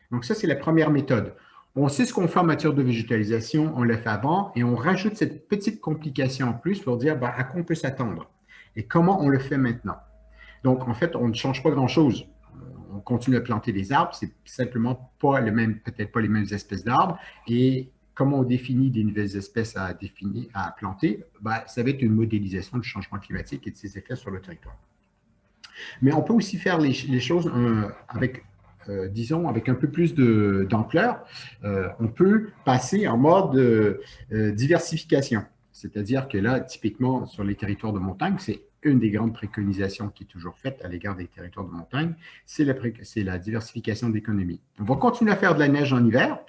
Donc, ça, c'est la première méthode. On sait ce qu'on fait en matière de végétalisation, on l'a fait avant, et on rajoute cette petite complication en plus pour dire à quoi on peut s'attendre et comment on le fait maintenant. Donc, en fait, on ne change pas grand-chose. On continue à planter des arbres, c'est simplement pas peut-être pas les mêmes espèces d'arbres, et comment on définit des nouvelles espèces à planter, ça va être une modélisation du changement climatique et de ses effets sur le territoire. Mais on peut aussi faire les choses avec disons, avec un peu plus d'ampleur, on peut passer en mode diversification. C'est-à-dire que là, typiquement, sur les territoires de montagne, c'est une des grandes préconisations qui est toujours faite à l'égard des territoires de montagne, c'est la diversification de l'économie. On va continuer à faire de la neige en hiver,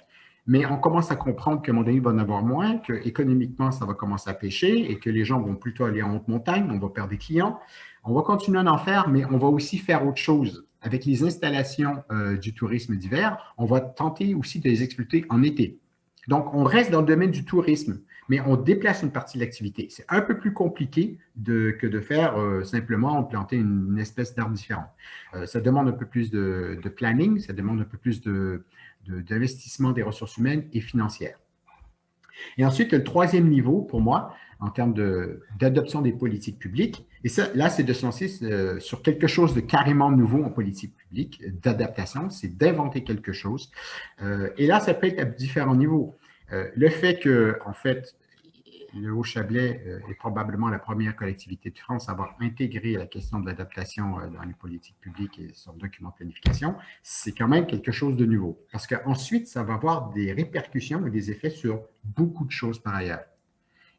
mais on commence à comprendre qu'à un moment donné, il va en avoir moins, qu'économiquement, ça va commencer à pêcher et que les gens vont plutôt aller en haute montagne, on va perdre des clients. On va continuer à en faire, mais on va aussi faire autre chose. Avec les installations du tourisme d'hiver, on va tenter aussi de les exploiter en été. Donc, on reste dans le domaine du tourisme, mais on déplace une partie de l'activité. C'est un peu plus compliqué que de faire simplement planter une espèce d'arbre différent. Ça demande un peu plus de planning, ça demande un peu plus d'investissement des ressources humaines et financières. Et ensuite, le troisième niveau, pour moi, en termes d'adoption des politiques publiques, et ça, là, c'est de se lancer sur quelque chose de carrément nouveau en politique publique, d'adaptation, c'est d'inventer quelque chose. Et là, ça peut être à différents niveaux. Le fait que, en fait, le Haut-Chablais est probablement la première collectivité de France à avoir intégré la question de l'adaptation dans les politiques publiques et son document de planification, c'est quand même quelque chose de nouveau. Parce qu'ensuite, ça va avoir des répercussions et des effets sur beaucoup de choses par ailleurs.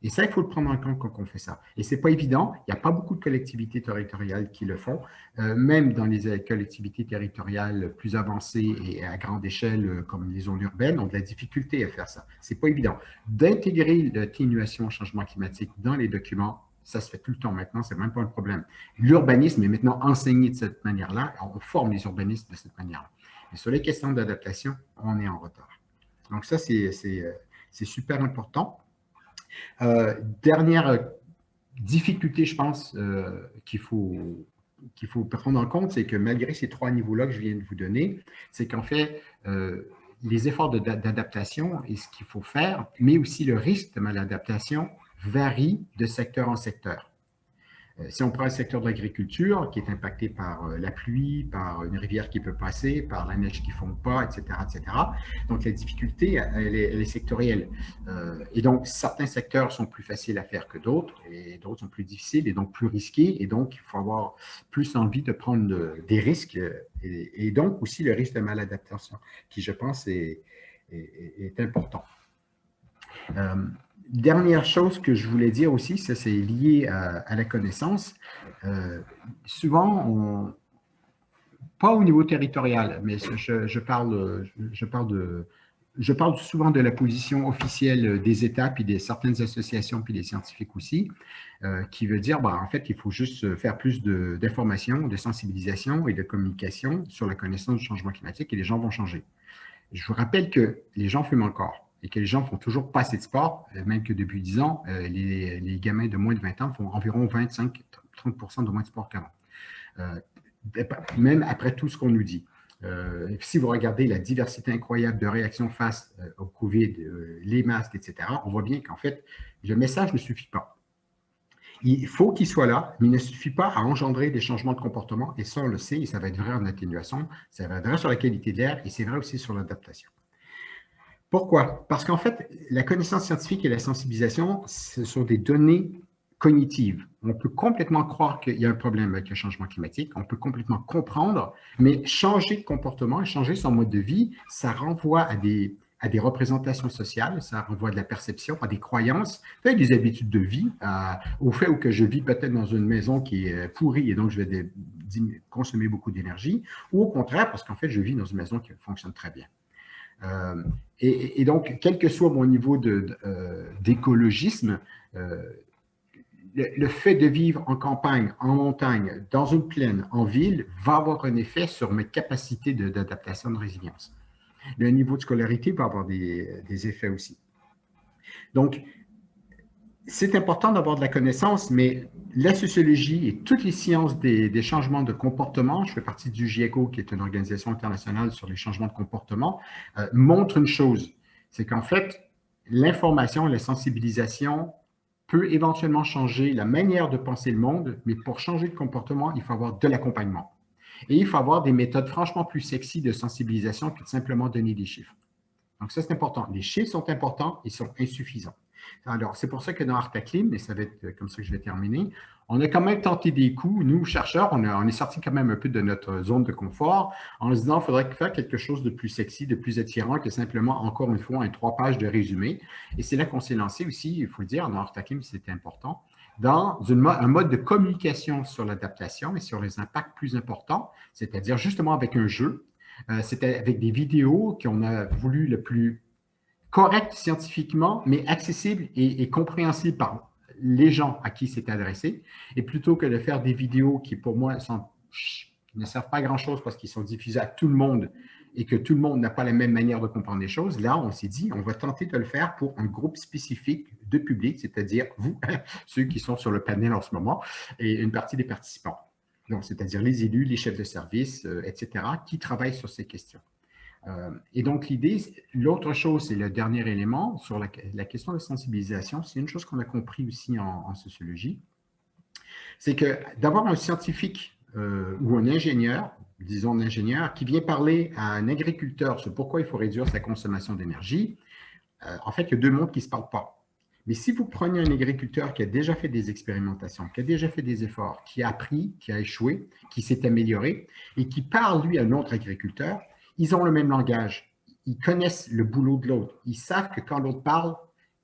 Et ça, il faut le prendre en compte quand on fait ça. Et ce n'est pas évident. Il n'y a pas beaucoup de collectivités territoriales qui le font. Même dans les collectivités territoriales plus avancées et à grande échelle, comme les zones urbaines, ont de la difficulté à faire ça. Ce n'est pas évident. D'intégrer l'atténuation au changement climatique dans les documents, ça se fait tout le temps maintenant, ce n'est même pas un problème. L'urbanisme est maintenant enseigné de cette manière-là. On forme les urbanistes de cette manière-là. Mais sur les questions d'adaptation, on est en retard. Donc ça, c'est super important. Dernière difficulté, je pense, qu'il faut prendre en compte, c'est que malgré ces trois niveaux-là que je viens de vous donner, c'est qu'en fait, les efforts d'adaptation et ce qu'il faut faire, mais aussi le risque de maladaptation varient de secteur en secteur. Si on prend le secteur de l'agriculture, qui est impacté par la pluie, par une rivière qui peut passer, par la neige qui ne fond pas, etc., etc. Donc, la difficulté, elle est sectorielle. Et donc, certains secteurs sont plus faciles à faire que d'autres, et d'autres sont plus difficiles et donc plus risqués. Et donc, il faut avoir plus envie de prendre des risques, et donc aussi le risque de maladaptation, qui, je pense, est important. Dernière chose que je voulais dire aussi, ça c'est lié à la connaissance. Souvent, pas au niveau territorial, mais je parle souvent de la position officielle des États, puis des certaines associations, puis des scientifiques aussi, qui veut dire, en fait, il faut juste faire plus d'information, de sensibilisation et de communication sur la connaissance du changement climatique et les gens vont changer. Je vous rappelle que les gens fument encore. Et que les gens ne font toujours pas assez de sport, même que depuis 10 ans, les gamins de moins de 20 ans font environ 25-30% de moins de sport qu'avant. Même après tout ce qu'on nous dit. Si vous regardez la diversité incroyable de réactions face au COVID, les masques, etc., on voit bien qu'en fait, le message ne suffit pas. Il faut qu'il soit là, mais il ne suffit pas à engendrer des changements de comportement, et ça, on le sait, et ça va être vrai en atténuation, ça va être vrai sur la qualité de l'air, et c'est vrai aussi sur l'adaptation. Pourquoi? Parce qu'en fait, la connaissance scientifique et la sensibilisation, ce sont des données cognitives. On peut complètement croire qu'il y a un problème avec le changement climatique, on peut complètement comprendre, mais changer de comportement, changer son mode de vie, ça renvoie à des représentations sociales, ça renvoie à de la perception, à des croyances, à des habitudes de vie, au fait que je vis peut-être dans une maison qui est pourrie et donc je vais consommer beaucoup d'énergie, ou au contraire, parce qu'en fait, je vis dans une maison qui fonctionne très bien. Et donc, quel que soit mon niveau d'écologisme, le fait de vivre en campagne, en montagne, dans une plaine, en ville, va avoir un effet sur mes capacités d'adaptation, de résilience. Le niveau de scolarité va avoir des effets aussi. Donc, c'est important d'avoir de la connaissance, mais la sociologie et toutes les sciences des changements de comportement, je fais partie du GIECO, qui est une organisation internationale sur les changements de comportement, montrent une chose, c'est qu'en fait, l'information, la sensibilisation peut éventuellement changer la manière de penser le monde, mais pour changer de comportement, il faut avoir de l'accompagnement. Et il faut avoir des méthodes franchement plus sexy de sensibilisation que de simplement donner des chiffres. Donc ça, c'est important. Les chiffres sont importants, ils sont insuffisants. Alors, c'est pour ça que dans Artaclim, et ça va être comme ça que je vais terminer, on a quand même tenté des coups. Nous, chercheurs, on est sortis quand même un peu de notre zone de confort en se disant qu'il faudrait faire quelque chose de plus sexy, de plus attirant que simplement, encore une fois, 3 pages de résumé. Et c'est là qu'on s'est lancé aussi, il faut le dire, dans Artaclim, c'était important, dans un mode de communication sur l'adaptation et sur les impacts plus importants, c'est-à-dire justement avec un jeu, c'était avec des vidéos qu'on a voulu le plus correct scientifiquement, mais accessible et compréhensible par les gens à qui c'est adressé. Et plutôt que de faire des vidéos qui, pour moi, sont ne servent pas à grand-chose parce qu'ils sont diffusés à tout le monde et que tout le monde n'a pas la même manière de comprendre les choses. Là, on s'est dit, on va tenter de le faire pour un groupe spécifique de public, c'est-à-dire vous, ceux qui sont sur le panel en ce moment, et une partie des participants. Donc, c'est-à-dire les élus, les chefs de service, etc., qui travaillent sur ces questions. Et donc, l'idée, l'autre chose, c'est le dernier élément sur la question de sensibilisation. C'est une chose qu'on a compris aussi en sociologie. C'est que d'avoir un scientifique ou un ingénieur, disons un ingénieur, qui vient parler à un agriculteur sur pourquoi il faut réduire sa consommation d'énergie, en fait, il y a deux mondes qui ne se parlent pas. Mais si vous prenez un agriculteur qui a déjà fait des expérimentations, qui a déjà fait des efforts, qui a appris, qui a échoué, qui s'est amélioré, et qui parle, lui, à un autre agriculteur, ils ont le même langage. Ils connaissent le boulot de l'autre. Ils savent que quand l'autre parle,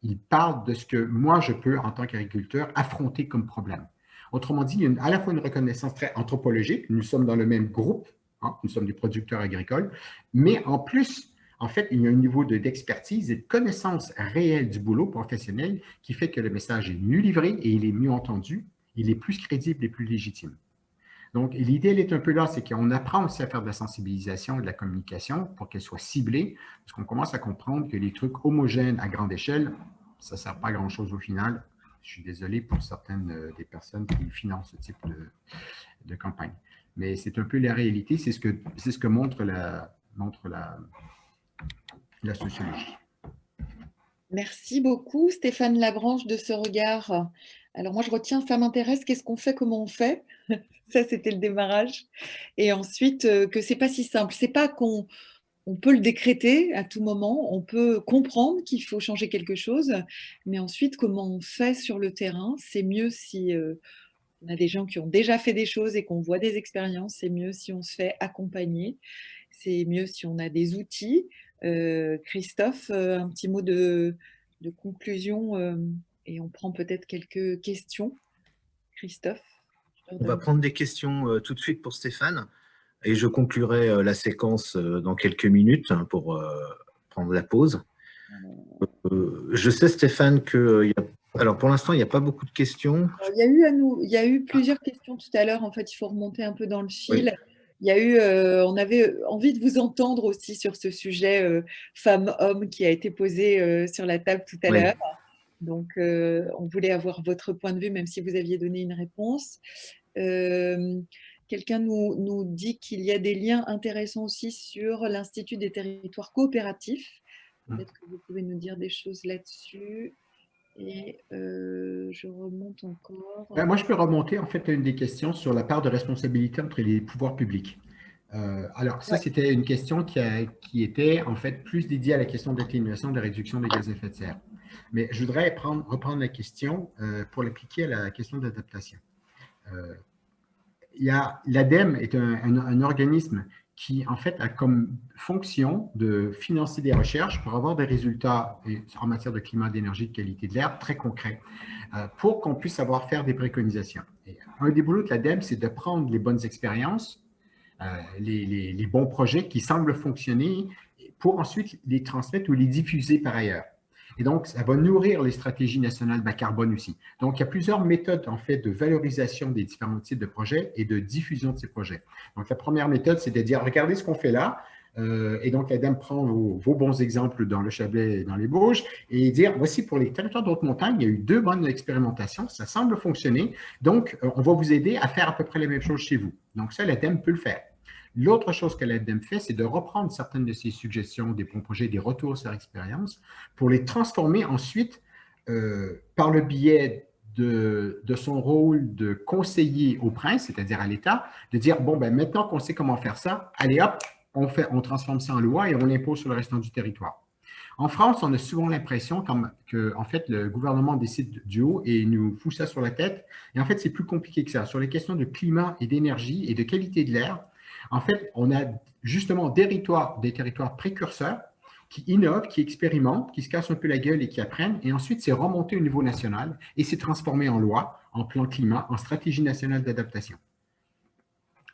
il parle de ce que moi, je peux, en tant qu'agriculteur, affronter comme problème. Autrement dit, il y a à la fois une reconnaissance très anthropologique, nous sommes dans le même groupe, hein, nous sommes des producteurs agricoles, mais en plus, en fait, il y a un niveau d'expertise et de connaissance réelle du boulot professionnel qui fait que le message est mieux livré et il est mieux entendu, il est plus crédible et plus légitime. Donc, l'idée, elle est un peu là, c'est qu'on apprend aussi à faire de la sensibilisation et de la communication pour qu'elle soit ciblée, parce qu'on commence à comprendre que les trucs homogènes à grande échelle, ça ne sert pas à grand-chose au final. Je suis désolé pour certaines des personnes qui financent ce type de campagne. Mais c'est un peu la réalité, c'est ce que montre la sociologie. Merci beaucoup, Stéphane Labranche, de ce regard. Alors moi, je retiens, ça m'intéresse, qu'est-ce qu'on fait, comment on fait? Ça, c'était le démarrage. Et ensuite, que ce n'est pas si simple. Ce n'est pas qu'on peut le décréter à tout moment, on peut comprendre qu'il faut changer quelque chose, mais ensuite, comment on fait sur le terrain? C'est mieux si on a des gens qui ont déjà fait des choses et qu'on voit des expériences, c'est mieux si on se fait accompagner, c'est mieux si on a des outils. Christophe, un petit mot de conclusion et on prend peut-être quelques questions. Christophe. On va prendre des questions tout de suite pour Stéphane et je conclurai la séquence dans quelques minutes pour prendre la pause. Je sais, Stéphane, que alors pour l'instant, il n'y a pas beaucoup de questions. Alors, il y a eu plusieurs questions tout à l'heure. En fait, il faut remonter un peu dans le fil. Oui. Il y a eu, on avait envie de vous entendre aussi sur ce sujet femmes-hommes qui a été posé sur la table tout à l'heure. Donc, on voulait avoir votre point de vue, même si vous aviez donné une réponse. Quelqu'un nous dit qu'il y a des liens intéressants aussi sur l'Institut des territoires coopératifs. Peut-être que vous pouvez nous dire des choses là-dessus. Et je remonte encore. Moi, je peux remonter en fait à une des questions sur la part de responsabilité entre les pouvoirs publics. Alors, ça, c'était une question qui était en fait plus dédiée à la question d'atténuation de la réduction des gaz à effet de serre. Mais je voudrais reprendre la question pour l'appliquer à la question d'adaptation. L'ADEME est un organisme qui, en fait, a comme fonction de financer des recherches pour avoir des résultats en matière de climat, d'énergie, de qualité de l'air très concrets, pour qu'on puisse savoir faire des préconisations. Et un des boulots de l'ADEME, c'est de prendre les bonnes expériences, les bons projets qui semblent fonctionner, pour ensuite les transmettre ou les diffuser par ailleurs. Et donc, ça va nourrir les stratégies nationales bas carbone aussi. Donc, il y a plusieurs méthodes, en fait, de valorisation des différents types de projets et de diffusion de ces projets. Donc, la première méthode, c'est de dire, regardez ce qu'on fait là. Et donc, l'ADEME prend vos bons exemples dans le Chablais et dans les Bauges et dire, voici pour les territoires de haute montagne, il y a eu 2 bonnes expérimentations, ça semble fonctionner. Donc, on va vous aider à faire à peu près la même chose chez vous. Donc, ça, l'ADEME peut le faire. L'autre chose que l'ADEME fait, c'est de reprendre certaines de ces suggestions, des bons projets, des retours sur expérience, pour les transformer ensuite par le biais de son rôle de conseiller au prince, c'est-à-dire à l'État, de dire, bon, ben, maintenant qu'on sait comment faire ça, allez hop, on transforme ça en loi et on l'impose sur le restant du territoire. En France, on a souvent l'impression que en fait, le gouvernement décide du haut et nous fout ça sur la tête. Et en fait, c'est plus compliqué que ça. Sur les questions de climat et d'énergie et de qualité de l'air, en fait, on a justement des territoires précurseurs qui innovent, qui expérimentent, qui se cassent un peu la gueule et qui apprennent. Et ensuite, c'est remonté au niveau national et c'est transformé en loi, en plan climat, en stratégie nationale d'adaptation.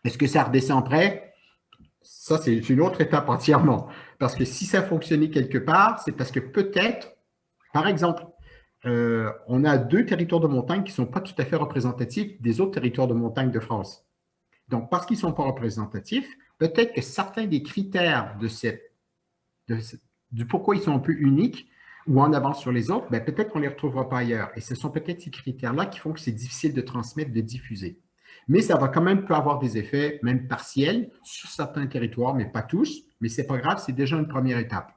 Est-ce que ça redescend après? Ça, c'est une autre étape entièrement. Parce que si ça fonctionnait quelque part, c'est parce que peut-être, par exemple, on a 2 territoires de montagne qui ne sont pas tout à fait représentatifs des autres territoires de montagne de France. Donc, parce qu'ils ne sont pas représentatifs, peut-être que certains des critères du pourquoi ils sont un peu uniques ou en avance sur les autres, ben, peut-être qu'on ne les retrouvera pas ailleurs. Et ce sont peut-être ces critères-là qui font que c'est difficile de transmettre, de diffuser. Mais ça va quand même peut avoir des effets, même partiels, sur certains territoires, mais pas tous. Mais ce n'est pas grave, c'est déjà une première étape.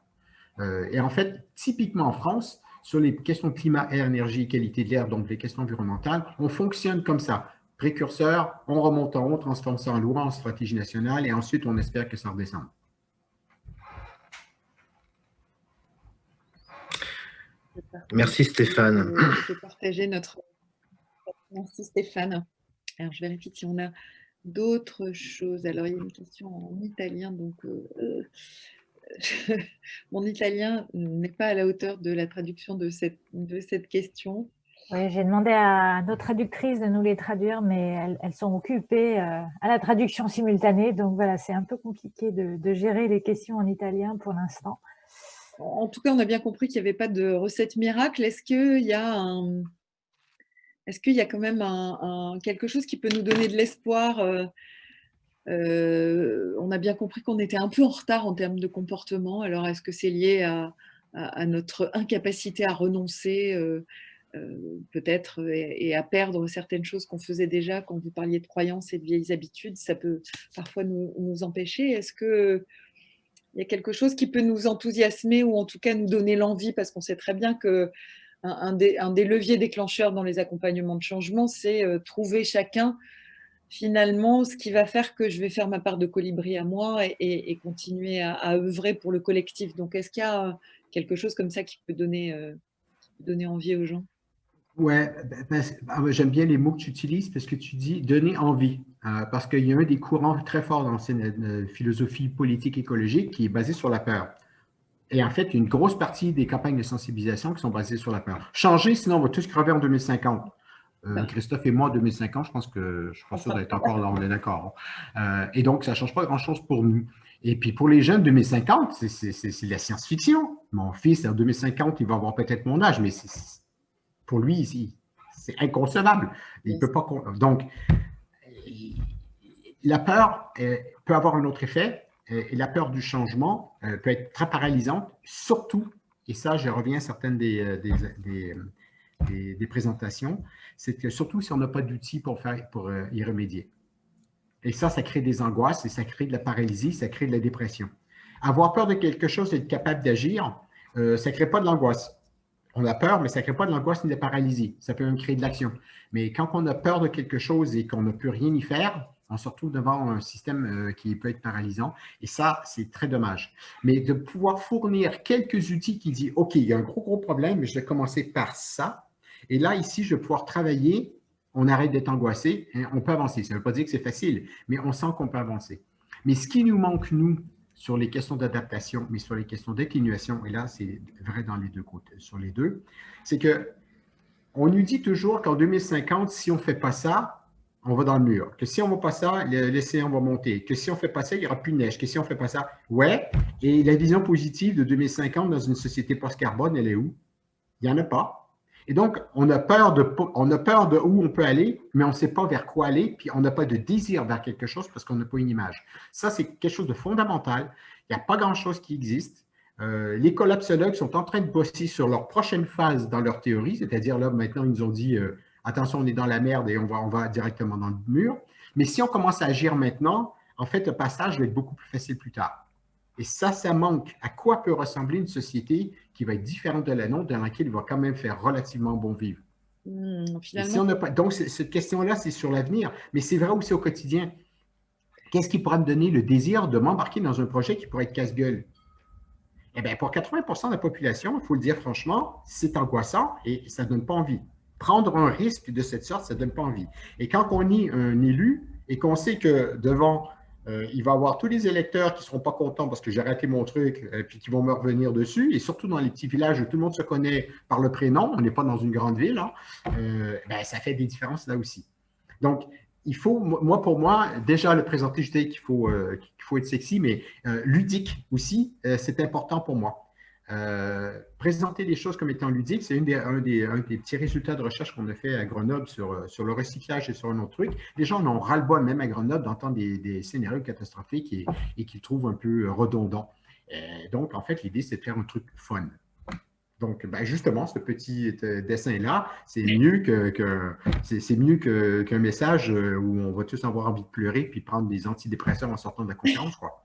Et en fait, typiquement en France, sur les questions de climat, air, énergie, qualité de l'air, donc les questions environnementales, on fonctionne comme ça. Précurseur, on remonte en haut, on transforme ça en loi, en stratégie nationale, et ensuite on espère que ça redescende. Merci Stéphane. Je peux partager notre... Merci Stéphane. Alors je vérifie si on a d'autres choses. Alors il y a une question en italien, donc mon italien n'est pas à la hauteur de la traduction de cette question. Oui, j'ai demandé à nos traductrices de nous les traduire, mais elles sont occupées à la traduction simultanée. Donc voilà, c'est un peu compliqué de gérer les questions en italien pour l'instant. En tout cas, on a bien compris qu'il n'y avait pas de recette miracle. Est-ce qu'il y a quand même quelque chose qui peut nous donner de l'espoir? On a bien compris qu'on était un peu en retard en termes de comportement. Alors, est-ce que c'est lié à notre incapacité à renoncer peut-être et à perdre certaines choses qu'on faisait déjà? Quand vous parliez de croyances et de vieilles habitudes, ça peut parfois nous empêcher. Est-ce qu'il y a quelque chose qui peut nous enthousiasmer ou en tout cas nous donner l'envie? Parce qu'on sait très bien que un des leviers déclencheurs dans les accompagnements de changement, c'est trouver chacun finalement ce qui va faire que je vais faire ma part de colibri à moi et continuer à œuvrer pour le collectif. Donc, est-ce qu'il y a quelque chose comme ça qui peut donner envie aux gens? Ouais, j'aime bien les mots que tu utilises parce que tu dis donner envie. Parce qu'il y a un des courants très forts dans cette philosophie politique écologique qui est basé sur la peur. Et en fait, une grosse partie des campagnes de sensibilisation qui sont basées sur la peur. Changer, sinon on va tous crever en 2050. Christophe et moi, en 2050, je pense que je suis pas sûr d'être encore là, on est d'accord. Et donc, ça ne change pas grand-chose pour nous. Et puis, pour les jeunes, 2050, c'est la science-fiction. Mon fils, en 2050, il va avoir peut-être mon âge, mais pour lui, c'est inconcevable. Il peut pas. Donc, la peur peut avoir un autre effet. Et la peur du changement peut être très paralysante, surtout, et ça, je reviens à certaines des présentations, c'est que surtout si on n'a pas d'outils pour y remédier. Et ça crée des angoisses et ça crée de la paralysie, ça crée de la dépression. Avoir peur de quelque chose et être capable d'agir, ça ne crée pas de l'angoisse. On a peur, mais ça ne crée pas de l'angoisse ni de la paralysie. Ça peut même créer de l'action. Mais quand on a peur de quelque chose et qu'on ne peut rien y faire, on se retrouve devant un système qui peut être paralysant. Et ça, c'est très dommage. Mais de pouvoir fournir quelques outils qui disent, OK, il y a un gros problème, mais je vais commencer par ça. Et là, ici, je vais pouvoir travailler. On arrête d'être angoissé. Hein, on peut avancer. Ça ne veut pas dire que c'est facile, mais on sent qu'on peut avancer. Mais ce qui nous manque, nous, sur les questions d'adaptation, mais sur les questions d'atténuation, et là, c'est vrai dans les deux côtés, sur les deux, c'est qu'on nous dit toujours qu'en 2050, si on ne fait pas ça, on va dans le mur. Que si on ne fait pas ça, l'océan va monter. Que si on ne fait pas ça, il n'y aura plus de neige. Que si on ne fait pas ça, ouais. Et la vision positive de 2050 dans une société post-carbone, elle est où? Il n'y en a pas. Et donc, on a peur de où on peut aller, mais on ne sait pas vers quoi aller, puis on n'a pas de désir vers quelque chose parce qu'on n'a pas une image. Ça, c'est quelque chose de fondamental. Il n'y a pas grand-chose qui existe. Les collapsologues sont en train de bosser sur leur prochaine phase dans leur théorie, c'est-à-dire là, maintenant, ils nous ont dit attention, on est dans la merde et on va directement dans le mur. Mais si on commence à agir maintenant, en fait, le passage va être beaucoup plus facile plus tard. Et ça manque. À quoi peut ressembler une société qui va être différente de la nôtre, dans laquelle il va quand même faire relativement bon vivre? Finalement... Si on n'a pas... Donc, cette question-là, c'est sur l'avenir, mais c'est vrai aussi au quotidien. Qu'est-ce qui pourra me donner le désir de m'embarquer dans un projet qui pourrait être casse-gueule? Eh bien, pour 80% de la population, il faut le dire franchement, c'est angoissant et ça ne donne pas envie. Prendre un risque de cette sorte, ça ne donne pas envie. Et quand on est un élu et qu'on sait que devant, il va y avoir tous les électeurs qui ne seront pas contents parce que j'ai raté mon truc puis qui vont me revenir dessus, et surtout dans les petits villages où tout le monde se connaît par le prénom, on n'est pas dans une grande ville, hein, ben, ça fait des différences là aussi. Donc, il faut, pour moi, déjà le présenter, je dis qu'il faut être sexy, mais ludique aussi, c'est important pour moi. présenter les choses comme étant ludiques, c'est un des petits résultats de recherche qu'on a fait à Grenoble sur le recyclage et sur un autre truc. Les gens en ont ras-le-bol, même à Grenoble, d'entendre des scénarios catastrophiques et qu'ils trouvent un peu redondants. Donc, en fait, l'idée, c'est de faire un truc fun. Donc, ben justement, ce petit dessin-là, c'est mieux qu'un message où on va tous avoir envie de pleurer puis prendre des antidépresseurs en sortant de la conférence, quoi.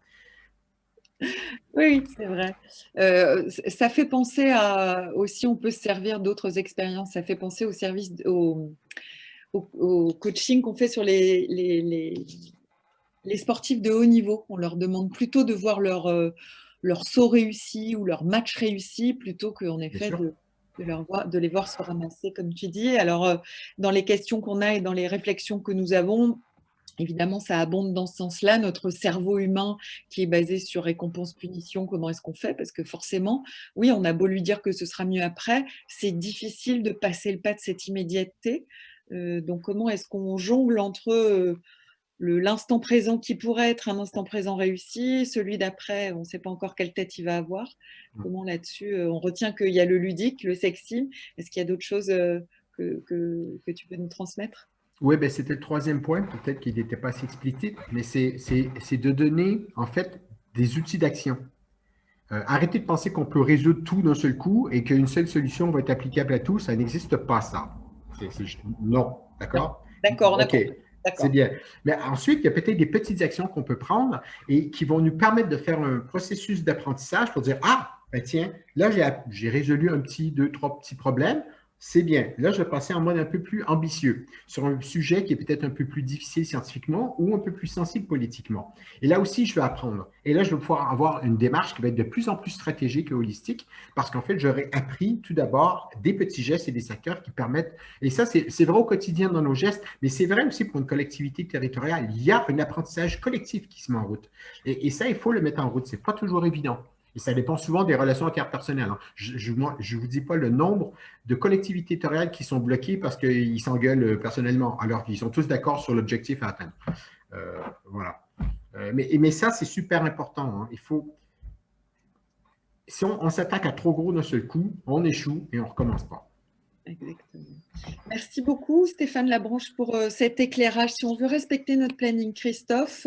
Oui, c'est vrai. Ça fait penser à aussi, on peut se servir d'autres expériences. Ça fait penser au coaching qu'on fait sur les sportifs de haut niveau. On leur demande plutôt de voir leur saut réussi ou leur match réussi plutôt qu'en effet de les voir se ramasser, comme tu dis. Alors, dans les questions qu'on a et dans les réflexions que nous avons, évidemment, ça abonde dans ce sens-là. Notre cerveau humain qui est basé sur récompense-punition, comment est-ce qu'on fait? Parce que forcément, oui, on a beau lui dire que ce sera mieux après, c'est difficile de passer le pas de cette immédiateté. Donc, comment est-ce qu'on jongle entre l'instant présent qui pourrait être un instant présent réussi, celui d'après, on ne sait pas encore quelle tête il va avoir. Comment là-dessus, on retient qu'il y a le ludique, le sexy. Est-ce qu'il y a d'autres choses que tu peux nous transmettre? Oui, ben c'était le troisième point, peut-être qu'il n'était pas assez explicite, mais c'est de donner, en fait, des outils d'action. Arrêtez de penser qu'on peut résoudre tout d'un seul coup et qu'une seule solution va être applicable à tout. Ça n'existe pas, ça. Non, d'accord? D'accord, on a compris. C'est bien. Mais ensuite, il y a peut-être des petites actions qu'on peut prendre et qui vont nous permettre de faire un processus d'apprentissage pour dire, ah, ben tiens, là, j'ai résolu deux, trois petits problèmes. C'est bien. Là, je vais passer en mode un peu plus ambitieux sur un sujet qui est peut-être un peu plus difficile scientifiquement ou un peu plus sensible politiquement. Et là aussi, je vais apprendre. Et là, je vais pouvoir avoir une démarche qui va être de plus en plus stratégique et holistique parce qu'en fait, j'aurai appris tout d'abord des petits gestes et des secteurs qui permettent, et ça, c'est vrai au quotidien dans nos gestes, mais c'est vrai aussi pour une collectivité territoriale. Il y a un apprentissage collectif qui se met en route. Et ça, il faut le mettre en route. Ce n'est pas toujours évident. Et ça dépend souvent des relations interpersonnelles. Je ne vous dis pas le nombre de collectivités territoriales qui sont bloquées parce qu'ils s'engueulent personnellement, alors qu'ils sont tous d'accord sur l'objectif à atteindre. Voilà. Mais ça, c'est super important. Hein. Si on s'attaque à trop gros d'un seul coup, on échoue et on ne recommence pas. Exactement. Merci beaucoup Stéphane Labranche pour cet éclairage. Si on veut respecter notre planning, Christophe,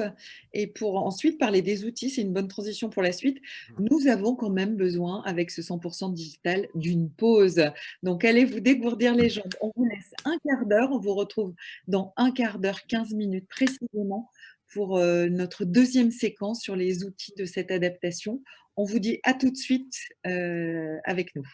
et pour ensuite parler des outils, c'est une bonne transition pour la suite, nous avons quand même besoin, avec ce 100% digital, d'une pause. Donc allez vous dégourdir les jambes. On vous laisse un quart d'heure, on vous retrouve dans un quart d'heure, 15 minutes précisément pour notre deuxième séquence sur les outils de cette adaptation. On vous dit à tout de suite avec nous.